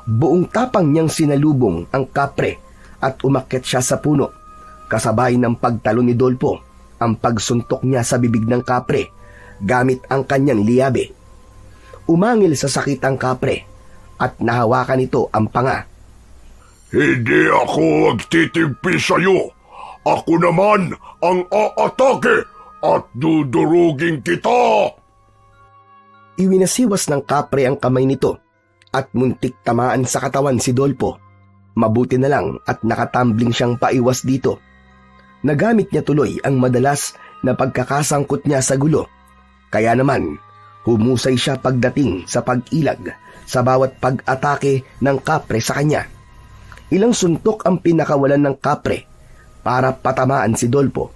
Buong tapang niyang sinalubong ang kapre at umakyat siya sa puno. Kasabay ng pagtalo ni Dolpo ang pagsuntok niya sa bibig ng kapre gamit ang kanyang liyabe. Umangil sa sakit ang kapre at nahawakan nito ang panga. Hindi ako magtitimpi sa'yo. Ako naman ang aatake at dudurugin kita. Iwinasiwas ng kapre ang kamay nito at muntik tamaan sa katawan si Dolpo. Mabuti na lang at nakatambling siyang paiwas dito. Nagamit niya tuloy ang madalas na pagkakasangkot niya sa gulo. Kaya naman, humusay siya pagdating sa pag-ilag sa bawat pag-atake ng kapre sa kanya. Ilang suntok ang pinakawalan ng kapre para patamaan si Dolpo.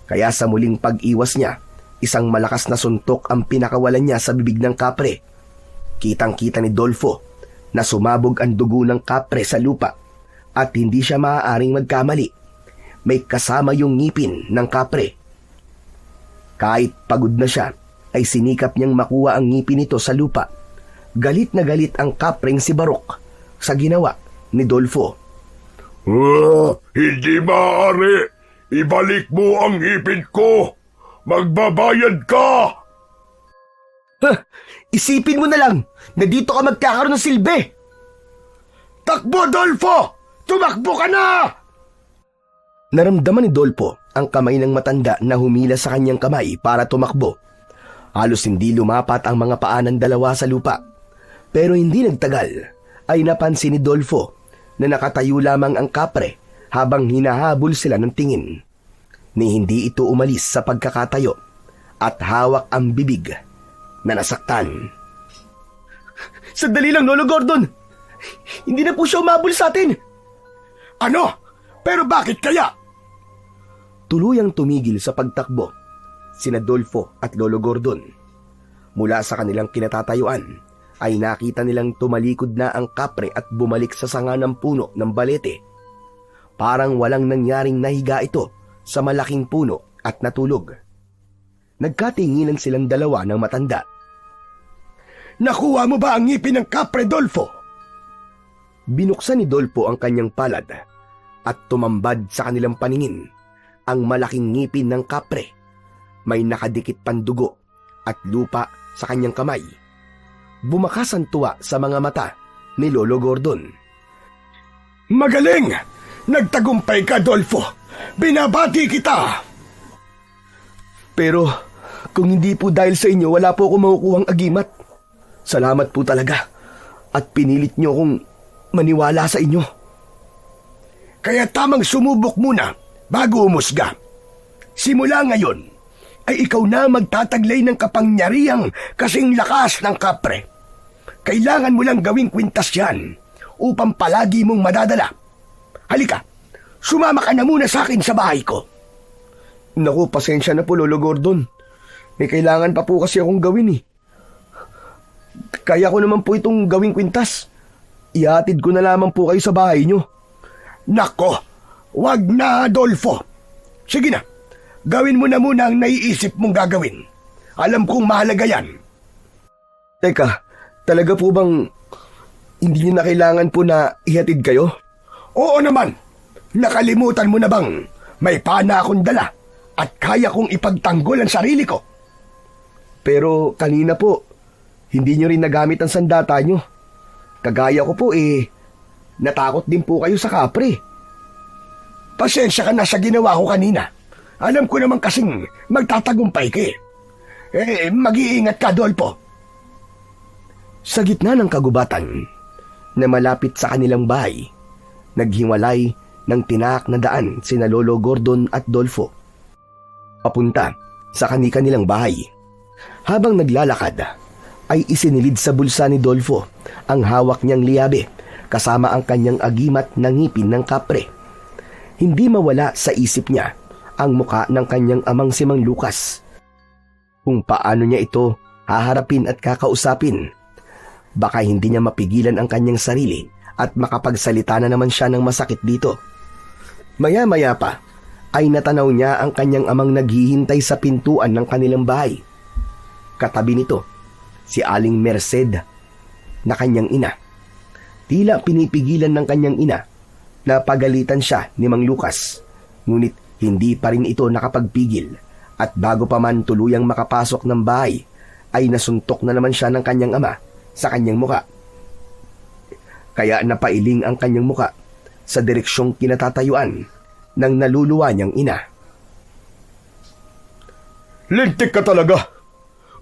Kaya sa muling pag-iwas niya, isang malakas na suntok ang pinakawalan niya sa bibig ng kapre. Kitang-kita ni Dolfo na sumabog ang dugo ng kapre sa lupa at hindi siya maaaring magkamali. May kasama yung ngipin ng kapre. Kahit pagod na siya, ay sinikap niyang makuha ang ngipin nito sa lupa. Galit na galit ang kapreng si Barok sa ginawa ni Dolfo. Hindi maaari. ibalik mo ang ngipin ko. Magbabayad ka! Isipin mo na lang na dito ka magkakaroon ng silbi. Takbo, Dolfo! Tumakbo ka na! Naramdaman ni Dolpo ang kamay ng matanda na humila sa kanyang kamay para tumakbo. Halos hindi lumapat ang mga paa ng dalawa sa lupa. Pero hindi nagtagal ay napansin ni Dolfo na nakatayo lamang ang kapre habang hinahabol sila ng tingin. Ni hindi ito umalis sa pagkakatayo at hawak ang bibig na nasaktan. Sandali lang, Lolo Gordon! Hindi na po siya umabol sa atin! Ano? Pero bakit kaya? Tuluyang tumigil sa pagtakbo sina Dolfo at Lolo Gordon. Mula sa kanilang kinatatayuan ay nakita nilang tumalikod na ang kapre at bumalik sa sanga ng puno ng balete. Parang walang nangyaring nahiga ito sa malaking puno at natulog. Nagkatinginan silang dalawa ng matanda. Nakuha mo ba ang ngipin ng kapre, Dolfo? Binuksan ni Dolfo ang kanyang palad at tumambad sa kanilang paningin ang malaking ngipin ng kapre. May nakadikit pandugo at lupa sa kanyang kamay. Bumakas ang tuwa sa mga mata ni Lolo Gordon. Magaling! Nagtagumpay ka, Dolfo! Binabati kita! Pero kung hindi po dahil sa inyo, wala po akong makukuhang agimat. Salamat po talaga at pinilit niyo akong maniwala sa inyo. Kaya tamang sumubok muna bago umusga. Simula ngayon ay ikaw na magtataglay ng kapangyarihang kasing lakas ng kapre. Kailangan mo lang gawing kwintas yan upang palagi mong madadala. Halika, sumama ka na muna sa akin sa bahay ko. Naku, pasensya na po, Lolo Gordon. May kailangan pa po kasi akong gawin eh. Kaya ko naman po itong gawing kwintas. Ihatid ko na lamang po kayo sa bahay nyo. Nako, wag na, Adolfo. Sige na, gawin mo na muna ang naiisip mong gagawin. Alam kong mahalaga yan. Teka, talaga po bang hindi nyo na kailangan po na ihatid kayo? Oo naman, nakalimutan mo na bang may pana akong dala at kaya kong ipagtanggol ang sarili ko? Pero kanina po, hindi nyo rin nagamit ang sandata nyo. Kagaya ko po natakot din po kayo sa kapre. Pasensya ka na sa ginawa ko kanina. Alam ko naman kasing magtatagumpay ka mag-iingat ka, Dolpo. Sa gitna ng kagubatan na malapit sa kanilang bahay, naghiwalay ng tinaak na daan sina Lolo Gordon at Dolfo. Papunta sa kani-kanilang bahay. Habang naglalakad, ay isinilid sa bulsa ni Dolfo ang hawak niyang liyabe kasama ang kanyang agimat na ngipin ng kapre. Hindi mawala sa isip niya ang muka ng kanyang amang si Mang Lucas. Kung paano niya ito haharapin at kakausapin. Baka hindi niya mapigilan ang kanyang sarili at makapagsalita na naman siya ng masakit dito. Maya-maya pa ay natanaw niya ang kanyang amang naghihintay sa pintuan ng kanilang bahay. Katabi nito, si Aling Merced na kanyang ina. Tila pinipigilan ng kanyang ina na pagalitan siya ni Mang Lucas. Ngunit hindi pa rin ito nakapagpigil at bago pa man tuluyang makapasok ng bahay ay nasuntok na naman siya ng kanyang ama sa kanyang muka. Kaya napailing ang kanyang muka sa direksyong kinatatayuan ng naluluwa niyang ina. Lintik ka talaga!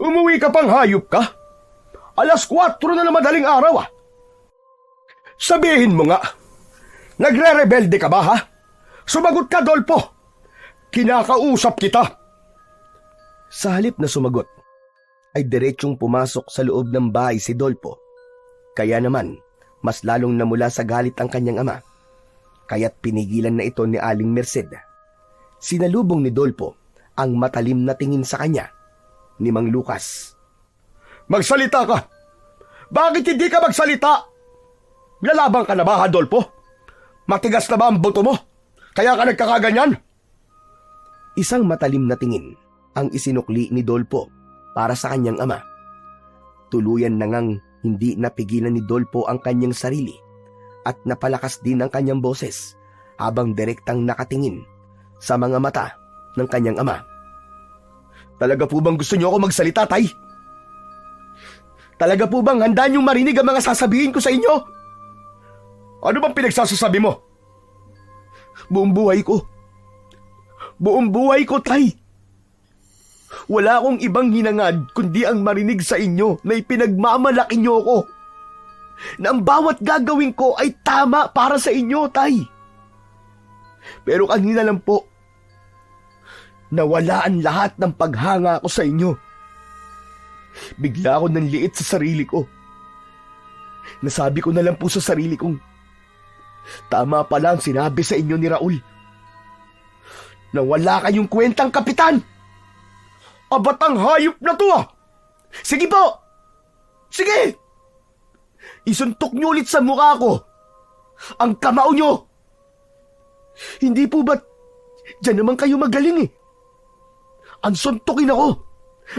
Umuwi ka pang hayop ka? 4:00 na ng madaling araw Sabihin mo nga, nagre-rebelde ka ba ha? Sumagot ka, Dolpo! Kinakausap kita! Sa halip na sumagot, ay diretsyong pumasok sa loob ng bahay si Dolpo. Kaya naman, mas lalong namula sa galit ang kanyang ama. Kaya't pinigilan na ito ni Aling Merced. Sinalubong ni Dolpo ang matalim na tingin sa kanya ni Mang Lucas. Magsalita ka! Bakit hindi ka magsalita? Lalabang ka na ba, Adolfo? Matigas na ba ang buto mo? Kaya ka nagkakaganyan? Isang matalim na tingin ang isinukli ni Dolpo para sa kanyang ama. Tuluyan na ngang hindi napigilan ni Dolpo ang kanyang sarili at napalakas din ang kanyang boses habang direktang nakatingin sa mga mata ng kanyang ama. Talaga po bang gusto niyo ako magsalita, Tay? Talaga po bang handa niyong marinig ang mga sasabihin ko sa inyo? Ano bang pinagsasasabi mo? Buong buhay ko. Buong buhay ko, Tay. Wala akong ibang hinangad kundi ang marinig sa inyo na ipinagmamalaki niyo ako. Na ang bawat gagawin ko ay tama para sa inyo, Tay. Pero kanina lang po, nawala ang lahat ng paghanga ko sa inyo. Bigla ako nanliit sa sarili ko. Nasabi ko na lang po sa sarili kong, tama pala ang sinabi sa inyo ni Raul. Na wala kayong kwentang, Kapitan. Abatang hayop na to ah! Sige po! Sige! Isuntok niyo ulit sa mukha ko ang kamao niyo. Hindi po ba't diyan naman kayo magaling eh? Ang suntukin ako,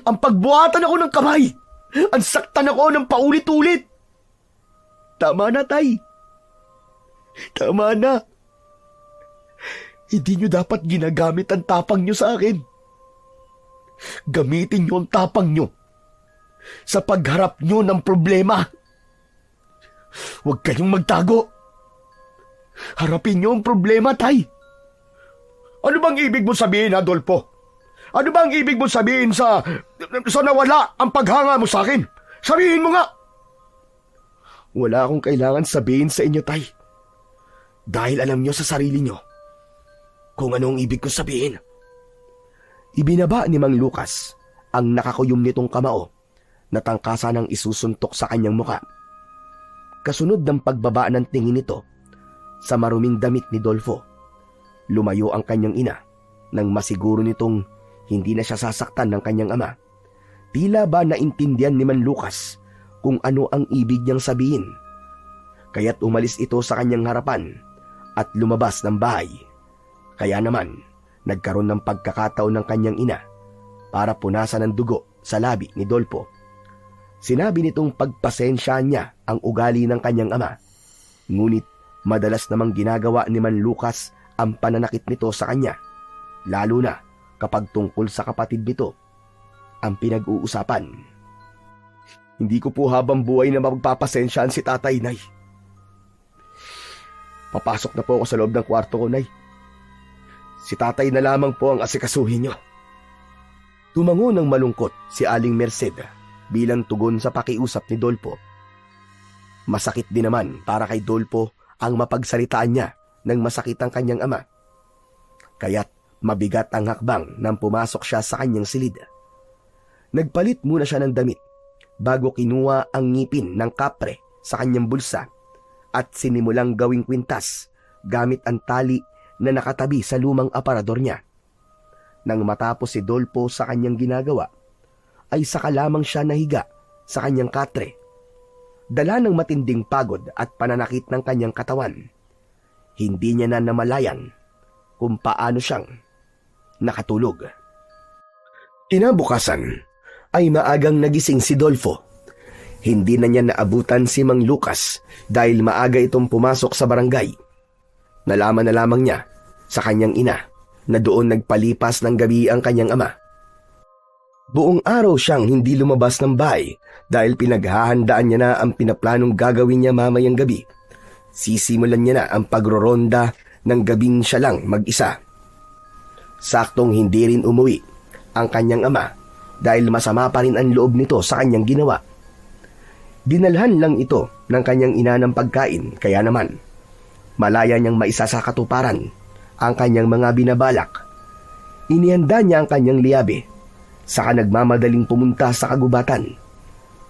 ang pagbuhatan ako ng kamay, ang saktan ako ng paulit-ulit. Tama na, Tay. Tama na. Hindi niyo dapat ginagamit ang tapang niyo sa akin. Gamitin niyo ang tapang niyo sa pagharap niyo ng problema. Huwag kayong magtago. Harapin niyo ang problema, Tay. Ano bang ibig mo sabihin, Adolfo? Ano bang ibig mo sabihin sa nawala ang paghanga mo sa akin? Sabihin mo nga! Wala akong kailangan sabihin sa inyo, Tay. Dahil alam niyo sa sarili niyo kung anong ibig ko sabihin. Ibinaba ni Mang Lucas ang nakakuyom nitong kamao na tangkasa ng isusuntok sa kanyang muka. Kasunod ng pagbaba ng tingin nito sa maruming damit ni Dolfo, lumayo ang kanyang ina nang masiguro nitong hindi na siya sasaktan ng kanyang ama. Tila ba naintindihan ni Man Lucas kung ano ang ibig niyang sabihin. Kaya't umalis ito sa kanyang harapan at lumabas ng bahay. Kaya naman, nagkaroon ng pagkakataon ng kanyang ina para punasan ng dugo sa labi ni Dolfo. Sinabi nitong pagpasensya niya ang ugali ng kanyang ama. Ngunit madalas namang ginagawa ni Man Lucas ang pananakit nito sa kanya, lalo na kapag tungkol sa kapatid nito ang pinag-uusapan. Hindi ko po habang buhay na mapagpapasensyaan si Tatay, Nay. Papasok na po ako sa loob ng kwarto ko, Nay. Si Tatay na lamang po ang asikasuhin niyo. Tumango ng malungkot si Aling Merced bilang tugon sa pakiusap ni Dolfo. Masakit din naman para kay Dolfo ang mapagsalitaan niya nang masakit ang kanyang ama. Kaya't mabigat ang hakbang nang pumasok siya sa kanyang silid. Nagpalit muna siya ng damit bago kinuha ang ngipin ng kapre sa kanyang bulsa at sinimulang gawing kwintas gamit ang tali na nakatabi sa lumang aparador niya. Nang matapos si Dolfo sa kanyang ginagawa, ay saka lamang siya nahiga sa kanyang katre. Dala ng matinding pagod at pananakit ng kanyang katawan, hindi niya na namalayan kung paano siyang nakatulog. Kinabukasan ay maagang nagising si Dolfo. Hindi na niya naabutan si Mang Lucas dahil maaga itong pumasok sa barangay. Nalaman na lamang niya sa kanyang ina na doon nagpalipas ng gabi ang kanyang ama. Buong araw siyang hindi lumabas ng bahay dahil pinaghahandaan niya na ang pinaplanong gagawin niya mamayang gabi. Sisimulan niya na ang pagroronda ng gabing siya lang mag-isa. Saktong hindi rin umuwi ang kanyang ama dahil masama pa rin ang loob nito sa kanyang ginawa. Dinalhan lang ito ng kanyang ina ng pagkain, kaya naman malaya niyang maisa sa katuparan ang kanyang mga binabalak. Inihanda niya ang kanyang liyabe, saka nagmamadaling pumunta sa kagubatan.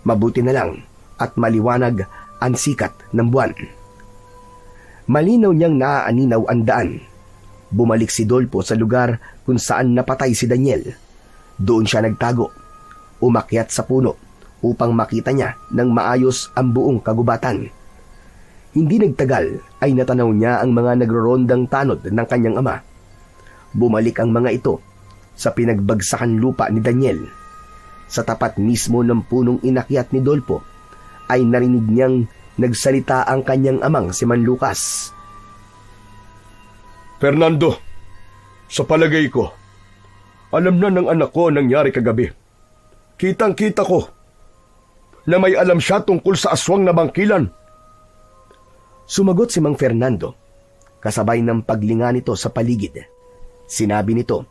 Mabuti na lang at maliwanag ang sikat ng buwan. Malinaw niyang naaaninaw ang daan. Bumalik si Dolfo sa lugar kung saan napatay si Daniel. Doon siya nagtago, umakyat sa puno upang makita niya ng maayos ang buong kagubatan. Hindi nagtagal ay natanaw niya ang mga nagrorondang tanod ng kanyang ama. Bumalik ang mga ito sa pinagbagsakan lupa ni Daniel. Sa tapat mismo ng punong inakyat ni Dolfo ay narinig niyang nagsalita ang kanyang amang si Man Lucas. Fernando, Sa palagay ko, alam na ng anak ko ang nangyari kagabi. Kitang-kita ko na may alam siya tungkol sa aswang na bangkilan. Sumagot si Mang Fernando, kasabay ng paglinga nito sa paligid. Sinabi nito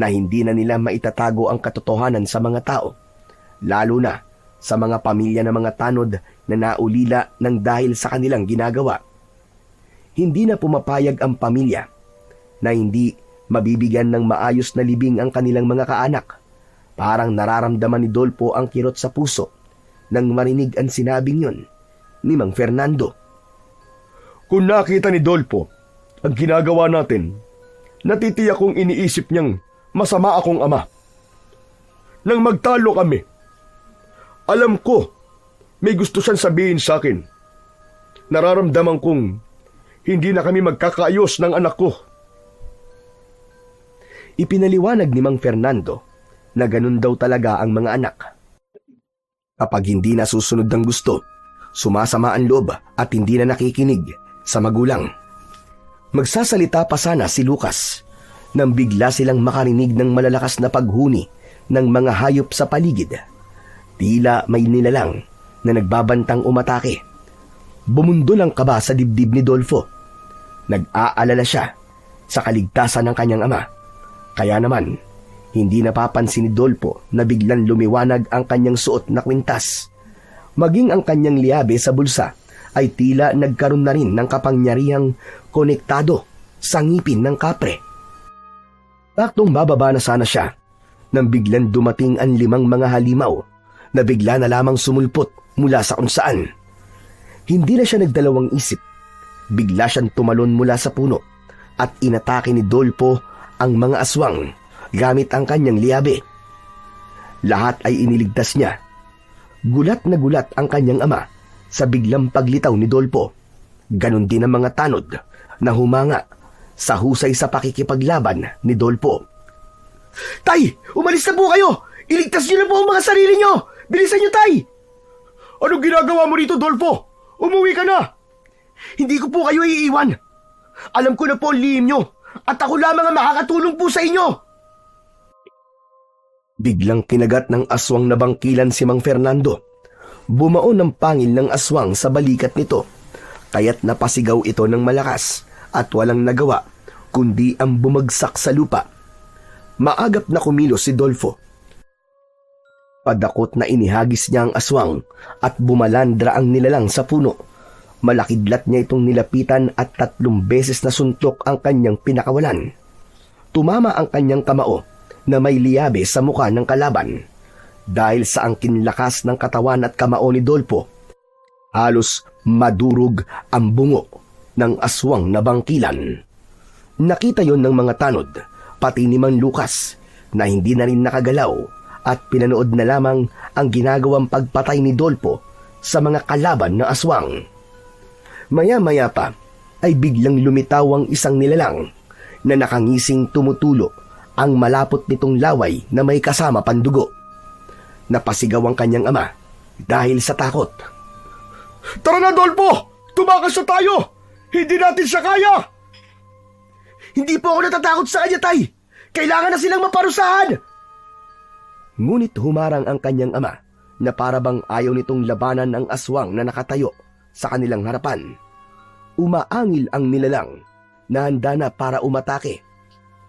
na hindi na nila maitatago ang katotohanan sa mga tao, lalo na sa mga pamilya ng mga tanod na naulila ng dahil sa kanilang ginagawa. Hindi na pumapayag ang pamilya na hindi mabibigyan ng maayos na libing ang kanilang mga kaanak. Parang nararamdaman ni Dolpo ang kirot sa puso nang marinig ang sinabing yun ni Mang Fernando. Kung nakita ni Dolpo ang ginagawa natin, natitiyak kong iniisip niyang masama akong ama. Nang magtalo kami, alam ko may gusto siyang sabihin sa akin. Nararamdaman kong hindi na kami magkakaayos ng anak ko. Ipinaliwanag ni Mang Fernando na ganun daw talaga ang mga anak. Kapag hindi nasusunod ng gusto, sumasama ang loob at hindi na nakikinig sa magulang. Magsasalita pa sana si Lucas nang bigla silang makarinig ng malalakas na paghuni ng mga hayop sa paligid. Tila may nilalang na nagbabantang umatake. Bumundol ang kaba sa dibdib ni Dolfo. Nag-aalala siya sa kaligtasan ng kanyang ama. Kaya naman, hindi napapansin ni Dolfo na biglang lumiwanag ang kanyang suot na kwintas. Maging ang kanyang liabe sa bulsa ay tila nagkaroon na rin ng kapangyarihang konektado sa ngipin ng kapre. Taktong bababa na sana siya nang biglang dumating ang 5 mga halimaw na bigla na lamang sumulpot mula sa kung saan. Hindi na siya nagdalawang isip. Bigla siyang tumalon mula sa puno at inatake ni Dolfo ang mga aswang gamit ang kanyang liabe. Lahat ay iniligtas niya. Gulat na gulat ang kanyang ama sa biglang paglitaw ni Dolfo. Ganon din ang mga tanod na humanga sa husay sa pakikipaglaban ni Dolfo. Tay! Umalis na po kayo! Iligtas niyo na po ang mga sarili niyo! Bilisan niyo, Tay! Anong ginagawa mo rito, Dolfo? Umuwi ka na! Hindi ko po kayo iiwan. Alam ko na po ang lihim niyo at ako lamang ang makakatulong po sa inyo. Biglang kinagat ng aswang na bangkilan si Mang Fernando. Bumaon ng pangil ng aswang sa balikat nito, kaya't napasigaw ito ng malakas at walang nagawa kundi ang bumagsak sa lupa. Maagap na kumilos si Dolfo. Padakot na inihagis niya ang aswang at bumalandra ang nilalang sa puno. Malakidlat niya itong nilapitan at 3 beses na suntok ang kanyang pinakawalan. Tumama ang kanyang kamao na may liabe sa mukha ng kalaban. Dahil sa angkin lakas ng katawan at kamao ni Dolfo, halos madurog ang bungo ng aswang na bangkilan. Nakita yon ng mga tanod, pati ni Mang Lucas, na hindi na rin nakagalaw at pinanood na lamang ang ginagawang pagpatay ni Dolfo sa mga kalaban na aswang. Maya-maya pa ay biglang lumitaw ang isang nilalang na nakangising tumutulo ang malapot nitong laway na may kasama pandugo. Napasigaw ang kanyang ama dahil sa takot. Tara na, Dolfo! Tumakas na tayo! Hindi natin siya kaya! Hindi po ako natatakot sa kanya, Tay! Kailangan na silang maparusahan! Ngunit humarang ang kanyang ama na parabang ayaw nitong labanan ang aswang na nakatayo sa kanilang harapan. Umaangil ang nilalang na handa na para umatake.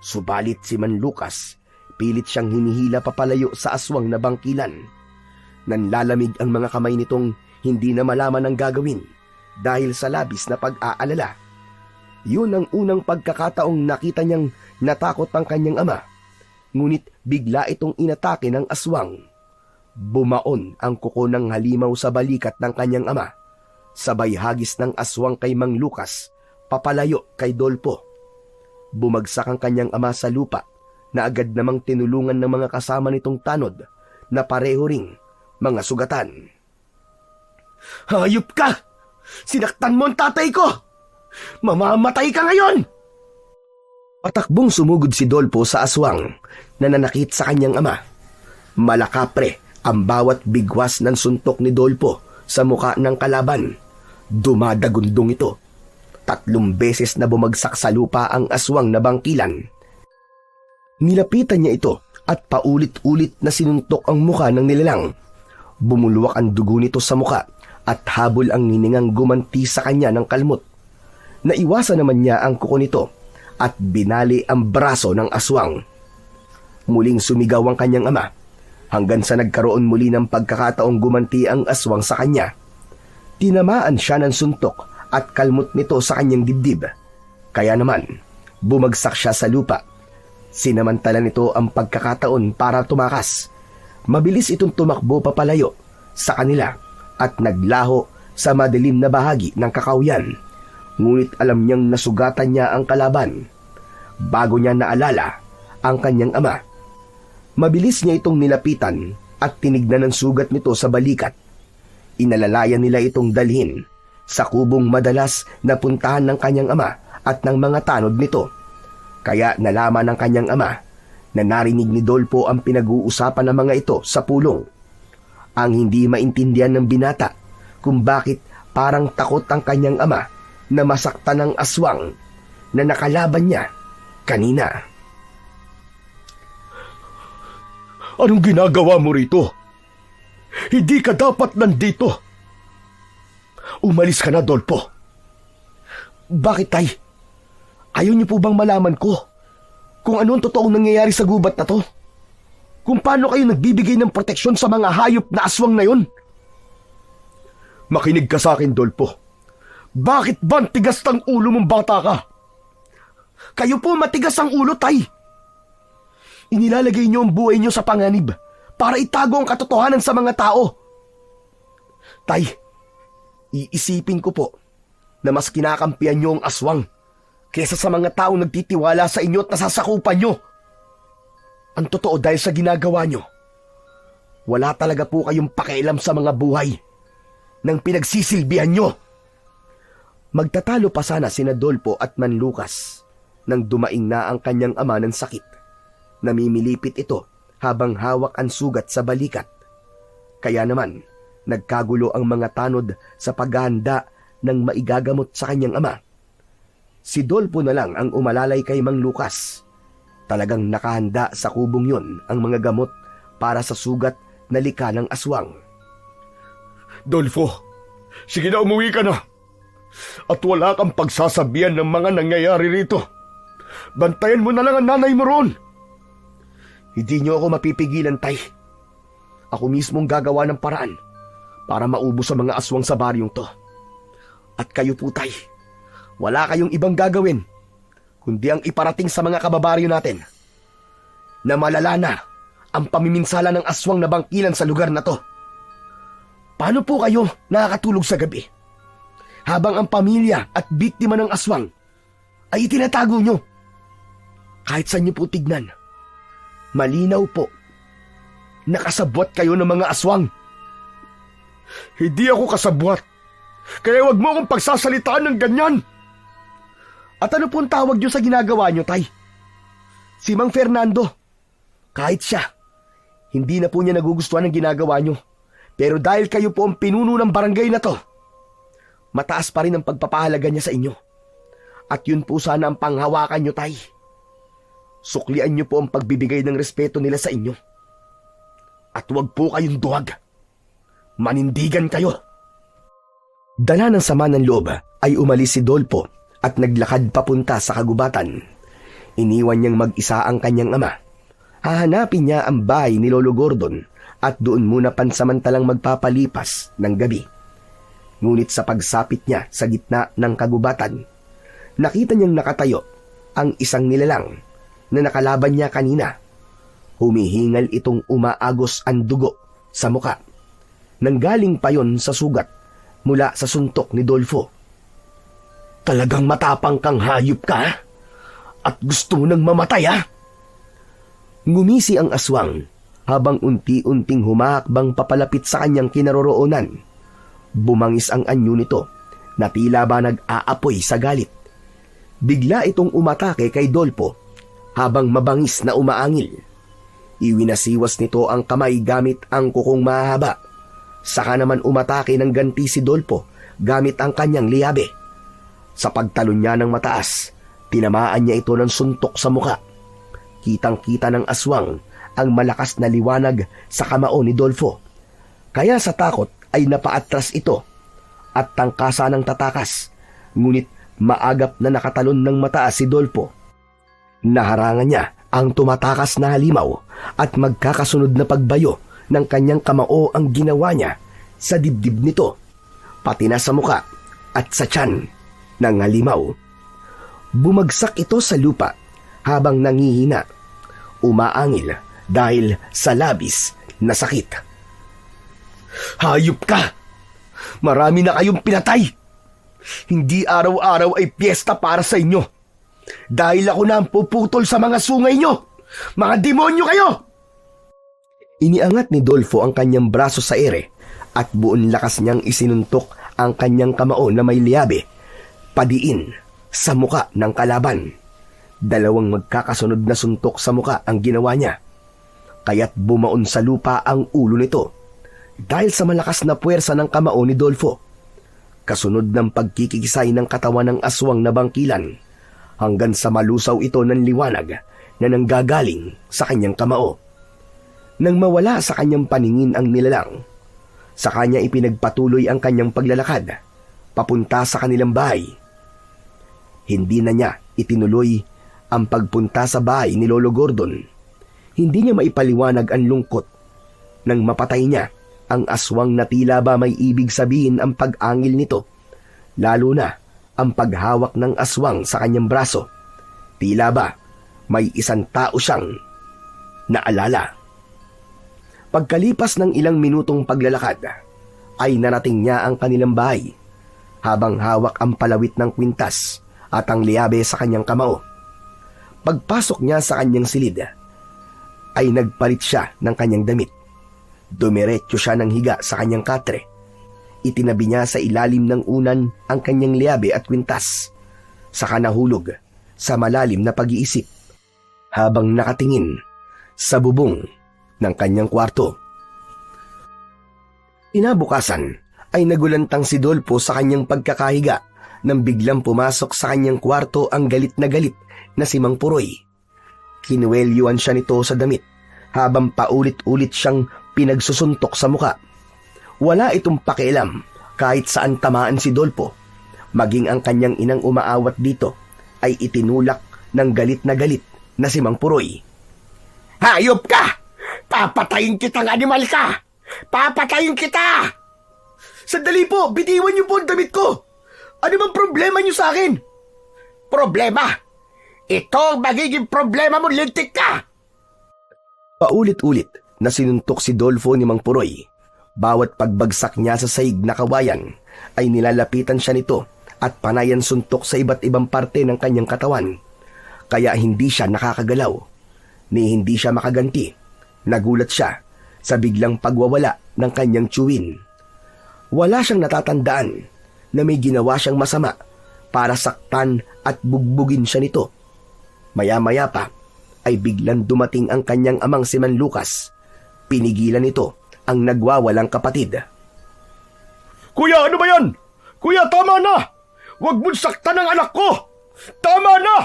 Subalit si Man Lucas, pilit siyang hinihila papalayo sa aswang na bangkilan. Nanlalamig ang mga kamay nitong hindi na malaman ang gagawin dahil sa labis na pag-aalala. Yun ang unang pagkakataong nakita niyang natakot ang kanyang ama. Ngunit bigla itong inatake ng aswang. Bumaon ang kuko ng halimaw sa balikat ng kanyang ama. Sabay hagis ng aswang kay Mang Lucas, papalayo kay Dolfo. Bumagsak ang kanyang ama sa lupa na agad namang tinulungan ng mga kasama nitong tanod na pareho ring mga sugatan. Hayop ka! Sinaktan mo ang tatay ko! Mamamatay ka ngayon! Patakbong sumugod si Dolfo sa aswang na nanakit sa kanyang ama. Malakapre ang bawat bigwas ng suntok ni Dolfo sa muka ng kalaban. Dumadagundong ito. 3 beses na bumagsak sa lupa ang aswang na bangkilan. Nilapitan niya ito at paulit-ulit na sinuntok ang muka ng nilalang. Bumulwak ang dugo nito sa muka at habol ang hiningang gumanti sa kanya ng kalmot. Naiwasan naman niya ang kuko nito at binali ang braso ng aswang. Muling sumigaw ang kanyang ama hanggang sa nagkaroon muli ng pagkakataong gumanti ang aswang sa kanya. Tinamaan siya ng suntok at kalmot nito sa kanyang dibdib. Kaya naman, bumagsak siya sa lupa. Sinamantala nito ang pagkakataon para tumakas. Mabilis itong tumakbo papalayo sa kanila at naglaho sa madilim na bahagi ng kakawyan. Ngunit alam niyang nasugatan niya ang kalaban. Bago niya naalala ang kanyang ama, mabilis niya itong nilapitan at tinignan ang sugat nito sa balikat. Inalalayan nila itong dalhin sa kubong madalas na puntahan ng kanyang ama at ng mga tanod nito. Kaya nalaman ng kanyang ama na narinig ni Dolpo ang pinag-uusapan ng mga ito sa pulong. Ang hindi maintindihan ng binata kung bakit parang takot ang kanyang ama na masaktan ng aswang na nakalaban niya kanina. Anong ginagawa mo rito? Hindi ka dapat nandito. Umalis ka na, Dolpo. Bakit, Tay? Ayaw niyo po bang malaman ko kung ano ang totoong nangyayari sa gubat na to? Kung paano kayo nagbibigay ng proteksyon sa mga hayop na aswang na yun? Makinig ka sa akin, Dolpo. Bakit ba ang tigas ng ulo mong bata ka? Kayo po matigas ang ulo, Tay. Inilalagay niyo ang buhay niyo sa panganib para itago ang katotohanan sa mga tao. Tay, iisipin ko po na mas kinakampihan niyo ang aswang kesa sa mga taong nagtitiwala sa inyo at nasasakupan niyo. Ang totoo dahil sa ginagawa niyo, wala talaga po kayong pakialam sa mga buhay ng pinagsisilbihan niyo. Magtatalo pa sana sina Dolpo at Manlukas nang dumaing na ang kanyang ama ng sakit. Namimilipit ito habang hawak ang sugat sa balikat. Kaya naman, nagkagulo ang mga tanod sa paghahanda ng maigagamot sa kanyang ama. Si Dolpo na lang ang umalalay kay Mang Lucas. Talagang nakahanda sa kubong yun ang mga gamot para sa sugat na lika ng aswang. Dolfo, sige na, umuwi ka na. At wala kang pagsasabihan ng mga nangyayari rito. Bantayan mo na lang ang nanay mo roon. Hindi niyo ako mapipigilan, Tay. Ako mismong gagawa ng paraan para maubos ang mga aswang sa baryong to. At kayo po, Tay, wala kayong ibang gagawin kundi ang iparating sa mga kababaryo natin na malala na ang pamiminsala ng aswang na bangkilan sa lugar na to. Paano po kayo nakakatulog sa gabi habang ang pamilya at biktima ng aswang ay itinatago nyo? Kahit saan nyo po tignan, malinaw po, nakasabwat kayo ng mga aswang. Hindi ako kasabwat, kaya wag mo akong pagsasalitaan ng ganyan. At ano pong tawag nyo sa ginagawa nyo, Tay? Si Mang Fernando. Kahit siya, hindi na po niya nagugustuhan ng ginagawa nyo. Pero dahil kayo po ang pinuno ng barangay na to, mataas pa rin ang pagpapahalaga niya sa inyo. At yun po sana ang panghawakan nyo, Tay. Suklian nyo po ang pagbibigay ng respeto nila sa inyo. At huwag po kayong duwag. Manindigan kayo. Dala ng sama ng loob ay umalis si Dolpo at naglakad papunta sa kagubatan. Iniwan niyang mag-isa ang kanyang ama. Hahanapin niya ang bahay ni Lolo Gordon at doon muna pansamantalang magpapalipas ng gabi. Ngunit sa pagsapit niya sa gitna ng kagubatan, nakita niyang nakatayo ang isang nilalang na nakalaban niya kanina. Humihingal itong umaagos ang dugo sa muka. Nanggaling pa yon sa sugat mula sa suntok ni Dolfo. Talagang matapang kang hayop ka, at gusto mo nang mamatay, ha? Ngumisi ang aswang habang unti-unting humahakbang papalapit sa kanyang kinaroroonan. Bumangis ang anyo nito na tila ba nag-aapoy sa galit. Bigla itong umatake kay Dolpo habang mabangis na umaangil. Iwinasiwas nito ang kamay gamit ang kukong mahaba. Saka naman umatake ng ganti si Dolpo gamit ang kanyang liyabe. Sa pagtalon niya ng mataas, tinamaan niya ito ng suntok sa muka. Kitang-kita ng aswang ang malakas na liwanag sa kamao ni Dolfo. Kaya sa takot ay napaatras ito at tangkasa ng tatakas, ngunit maagap na nakatalon ng mataas si Dolfo. Naharangan niya ang tumatakas na halimaw at magkakasunod na pagbayo ng kanyang kamao ang ginawa niya sa dibdib nito, pati na sa muka at sa tiyan ng halimaw. Bumagsak ito sa lupa habang nangihina, umaangil dahil sa labis na sakit. Hayop ka! Marami na kayong pinatay! Hindi araw-araw ay piyesta para sa inyo. Dahil ako na ang puputol sa mga sungay nyo! Mga demonyo kayo! Iniangat ni Dolfo ang kanyang braso sa ere at buong lakas niyang isinuntok ang kanyang kamao na may liabe, padiin sa muka ng kalaban. Dalawang magkakasunod na suntok sa muka ang ginawa niya, kaya't bumaon sa lupa ang ulo nito dahil sa malakas na puwersa ng kamao ni Dolfo. Kasunod ng pagkikisay ng katawan ng aswang na bangkilan, hanggang sa malusaw ito ng liwanag na nanggagaling sa kanyang kamao. Nang mawala sa kanyang paningin ang nilalang, sa kanya ipinagpatuloy ang kanyang paglalakad papunta sa kanilang bahay. Hindi na niya itinuloy ang pagpunta sa bahay ni Lolo Gordon. Hindi niya maipaliwanag ang lungkot nang mapatay niya ang aswang na tila ba may ibig sabihin ang pag-angil nito, lalo na ang paghawak ng aswang sa kanyang braso. Tila ba may isang tao siyang naalala. Pagkalipas ng ilang minutong paglalakad, ay narating niya ang kanilang bahay, habang hawak ang palawit ng kwintas at ang liabe sa kanyang kamao. Pagpasok niya sa kanyang silid, ay nagpalit siya ng kanyang damit. Dumiretso siya ng higa sa kanyang katre. Itinabi niya sa ilalim ng unan ang kanyang liabe at kwintas. Saka nahulog sa malalim na pag-iisip, habang nakatingin sa bubong ng kanyang kwarto. Inabukasan ay nagulantang si Dolfo sa kanyang pagkakahiga nang biglang pumasok sa kanyang kwarto ang galit na si Mang Puroy. Kinuwelyuan siya nito sa damit habang paulit-ulit siyang pinagsusuntok sa muka. Wala itong pakialam kahit saan tamaan si Dolfo, maging ang kanyang inang umaawat dito ay itinulak ng galit na si Mang Puroy. Hayop ka! Papatayin kitang animal ka! Papatayin kita! Sandali po! Bitiwan niyo po ang damit ko! Ano bang problema niyo sa akin? Problema? Ito ang magiging problema mo, lintik ka! Paulit-ulit na sinuntok si Dolfo ni Mang Puroy. Bawat pagbagsak niya sa saig na kawayan ay nilalapitan siya nito at panayan suntok sa iba't ibang parte ng kanyang katawan. Kaya hindi siya nakakagalaw, ni hindi siya makaganti. Nagulat siya sa biglang pagwawala ng kanyang tiyuhin. Wala siyang natatandaan na may ginawa siyang masama para saktan at bugbugin siya nito. Maya-maya pa ay biglang dumating ang kanyang amang si Man Lucas. Pinigilan nito ang nagwawalang kapatid. Kuya, ano ba yan? Kuya, tama na! Huwag mong saktan ang anak ko! Tama na!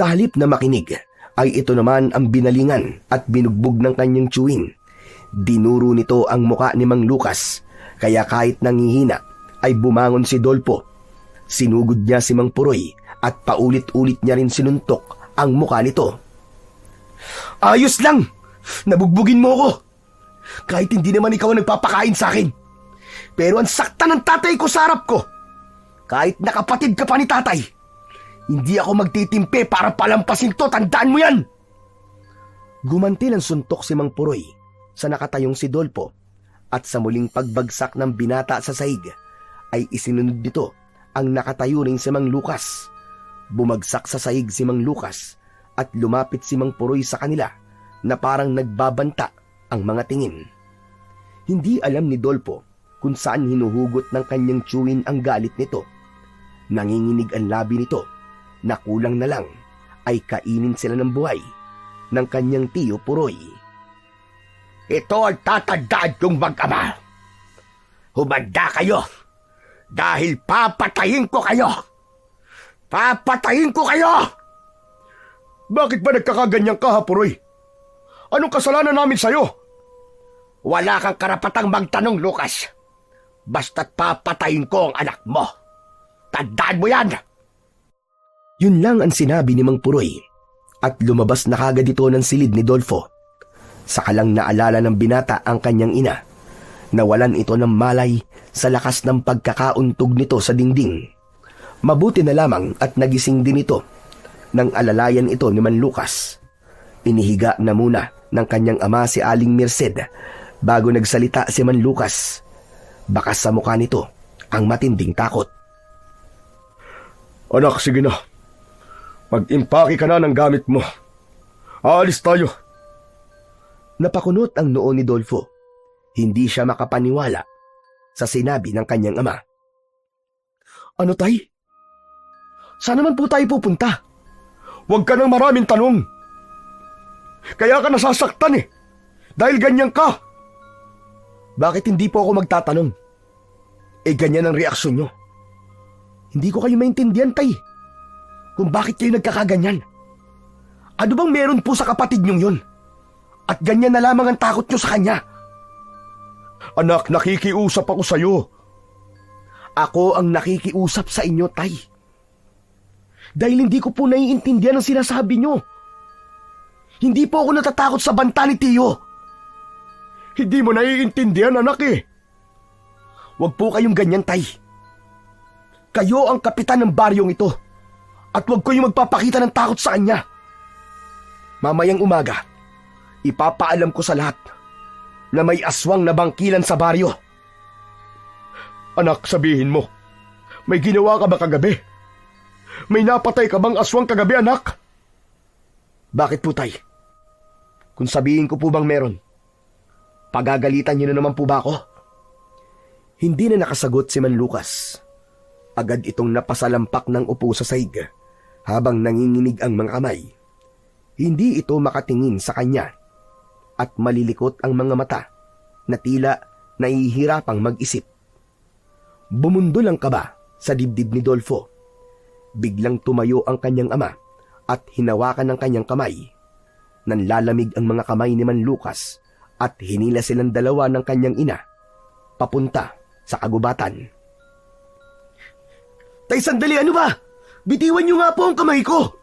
Sa halip na makinig, ay ito naman ang binalingan at binugbog ng kanyang tiyuhin. Dinuro nito ang muka ni Mang Lucas, kaya kahit nangihina ay bumangon si Dolfo. Sinugod niya si Mang Puroy at paulit-ulit niya rin sinuntok ang muka nito. Ayos lang! Nabugbugin mo ko! Kahit hindi naman ikaw ang nagpapakain sa akin. Pero ang sakta ng tatay ko sa harap ko. Kahit nakapatid ka pa ni tatay, hindi ako magtitimpe para palampasin to, tandaan mo yan! Gumanti ng suntok si Mang Puroy sa nakatayong si Dolfo at sa muling pagbagsak ng binata sa saig ay isinunod nito ang nakatayo rin si Mang Lucas. Bumagsak sa saig si Mang Lucas at lumapit si Mang Puroy sa kanila na parang nagbabanta ang mga tingin. Hindi alam ni Dolfo kung saan hinuhugot ng kanyang tiyuhin ang galit nito. Nanginginig ang labi nito na kulang na lang ay kainin sila ng buhay ng kanyang tiyo Puroy. Ito ang tatandaan kong mag-ama. Humanda kayo dahil papatayin ko kayo! Papatayin ko kayo! Bakit ba nagkakaganyan ka, ha, Puroy? Anong kasalanan namin sa'yo? Wala kang karapatang magtanong, Lucas. Basta't papatayin ko ang anak mo. Tandaan mo yan! Yun lang ang sinabi ni Mang Puroy at lumabas na kagad ito ng silid ni Dolfo. Saka lang naalala ng binata ang kanyang ina. Nawalan ito ng malay sa lakas ng pagkakauntog nito sa dingding. Mabuti na lamang at nagising din ito nang alalayan ito ni Man Lucas. Inihiga na muna ng kanyang ama si Aling Merced bago nagsalita si Man Lucas. Bakas sa mukha nito ang matinding takot. Anak, sige na. Mag-impake ka na ng gamit mo. Aalis tayo. Napakunot ang noo ni Dolfo. Hindi siya makapaniwala sa sinabi ng kanyang ama. Ano, tay? Saan naman po tayo pupunta? Huwag ka ng maraming tanong. Kaya ka nasasaktan eh. Dahil ganyan ka. Bakit hindi po ako magtatanong? Ganyan ang reaksyon nyo. Hindi ko kayo maintindihan, tay. Kung bakit kayo nagkakaganyan. Ano bang meron po sa kapatid nyong yun? At ganyan na lamang ang takot nyo sa kanya. Anak, nakikiusap ako sa'yo. Ako ang nakikiusap sa inyo, tay. Dahil hindi ko po naiintindihan ang sinasabi nyo. Hindi po ako natatakot sa banta ni Tio. Hindi mo naiintindihan, anak eh. Huwag po kayong ganyan, tay. Kayo ang kapitan ng baryong ito. At huwag kayong magpapakita ng takot sa kanya. Mamayang umaga, ipapaalam ko sa lahat na may aswang na bangkilan sa baryo. Anak, sabihin mo, may ginawa ka ba kagabi? May napatay ka bang aswang kagabi, anak? Bakit po, tay? Kung sabihin ko po bang meron, pagagalitan niyo na naman po ba ako? Hindi na nakasagot si Man Lucas. Agad itong napasalampak ng upo sa saig habang nanginginig ang mga kamay. Hindi ito makatingin sa kanya at malilikot ang mga mata na tila nahihirapang mag-isip. Bumundol ang kaba sa dibdib ni Dolfo. Biglang tumayo ang kanyang ama at hinawakan ng kanyang kamay. Nanlalamig ang mga kamay ni Man Lucas at hinila silang dalawa ng kanyang ina papunta sa kagubatan. Tay, sandali, ano ba? Bitiwan niyo nga po ang kamay ko.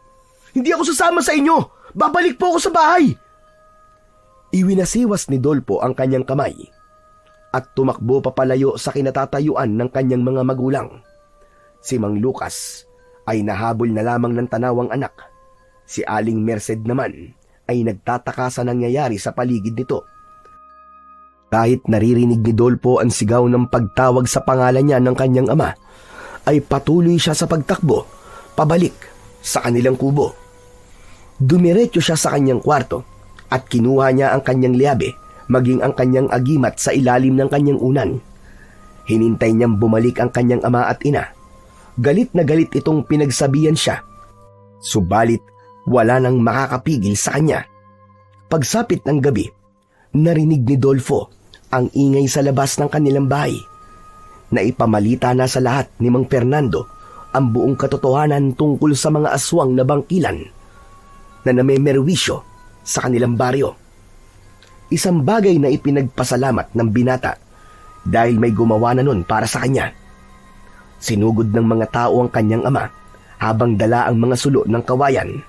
Hindi ako sasama sa inyo. Babalik po ako sa bahay. Iwinasiwas ni Dolfo ang kanyang kamay at tumakbo papalayo sa kinatatayuan ng kanyang mga magulang. Si Mang Lucas ay nahabol na lamang ng tanawang anak. Si Aling Merced naman ay nagtataka sa nangyayari sa paligid nito. Kahit naririnig ni Dolfo ang sigaw ng pagtawag sa pangalan niya ng kanyang ama, ay patuloy siya sa pagtakbo, pabalik sa kanilang kubo. Dumiretso siya sa kanyang kwarto at kinuha niya ang kanyang liabe, maging ang kanyang agimat sa ilalim ng kanyang unan. Hinintay niyang bumalik ang kanyang ama at ina. Galit na galit itong pinagsabihan siya. Subalit, wala nang makakapigil sa kanya. Pagsapit ng gabi, narinig ni Dolfo ang ingay sa labas ng kanilang bahay. Naipamalita na sa lahat ni Mang Fernando ang buong katotohanan tungkol sa mga aswang na bangkilan na namemerwisyo sa kanilang baryo. Isang bagay na ipinagpasalamat ng binata dahil may gumawa na nun para sa kanya. Sinugod ng mga tao ang kanyang ama habang dala ang mga sulo ng kawayan.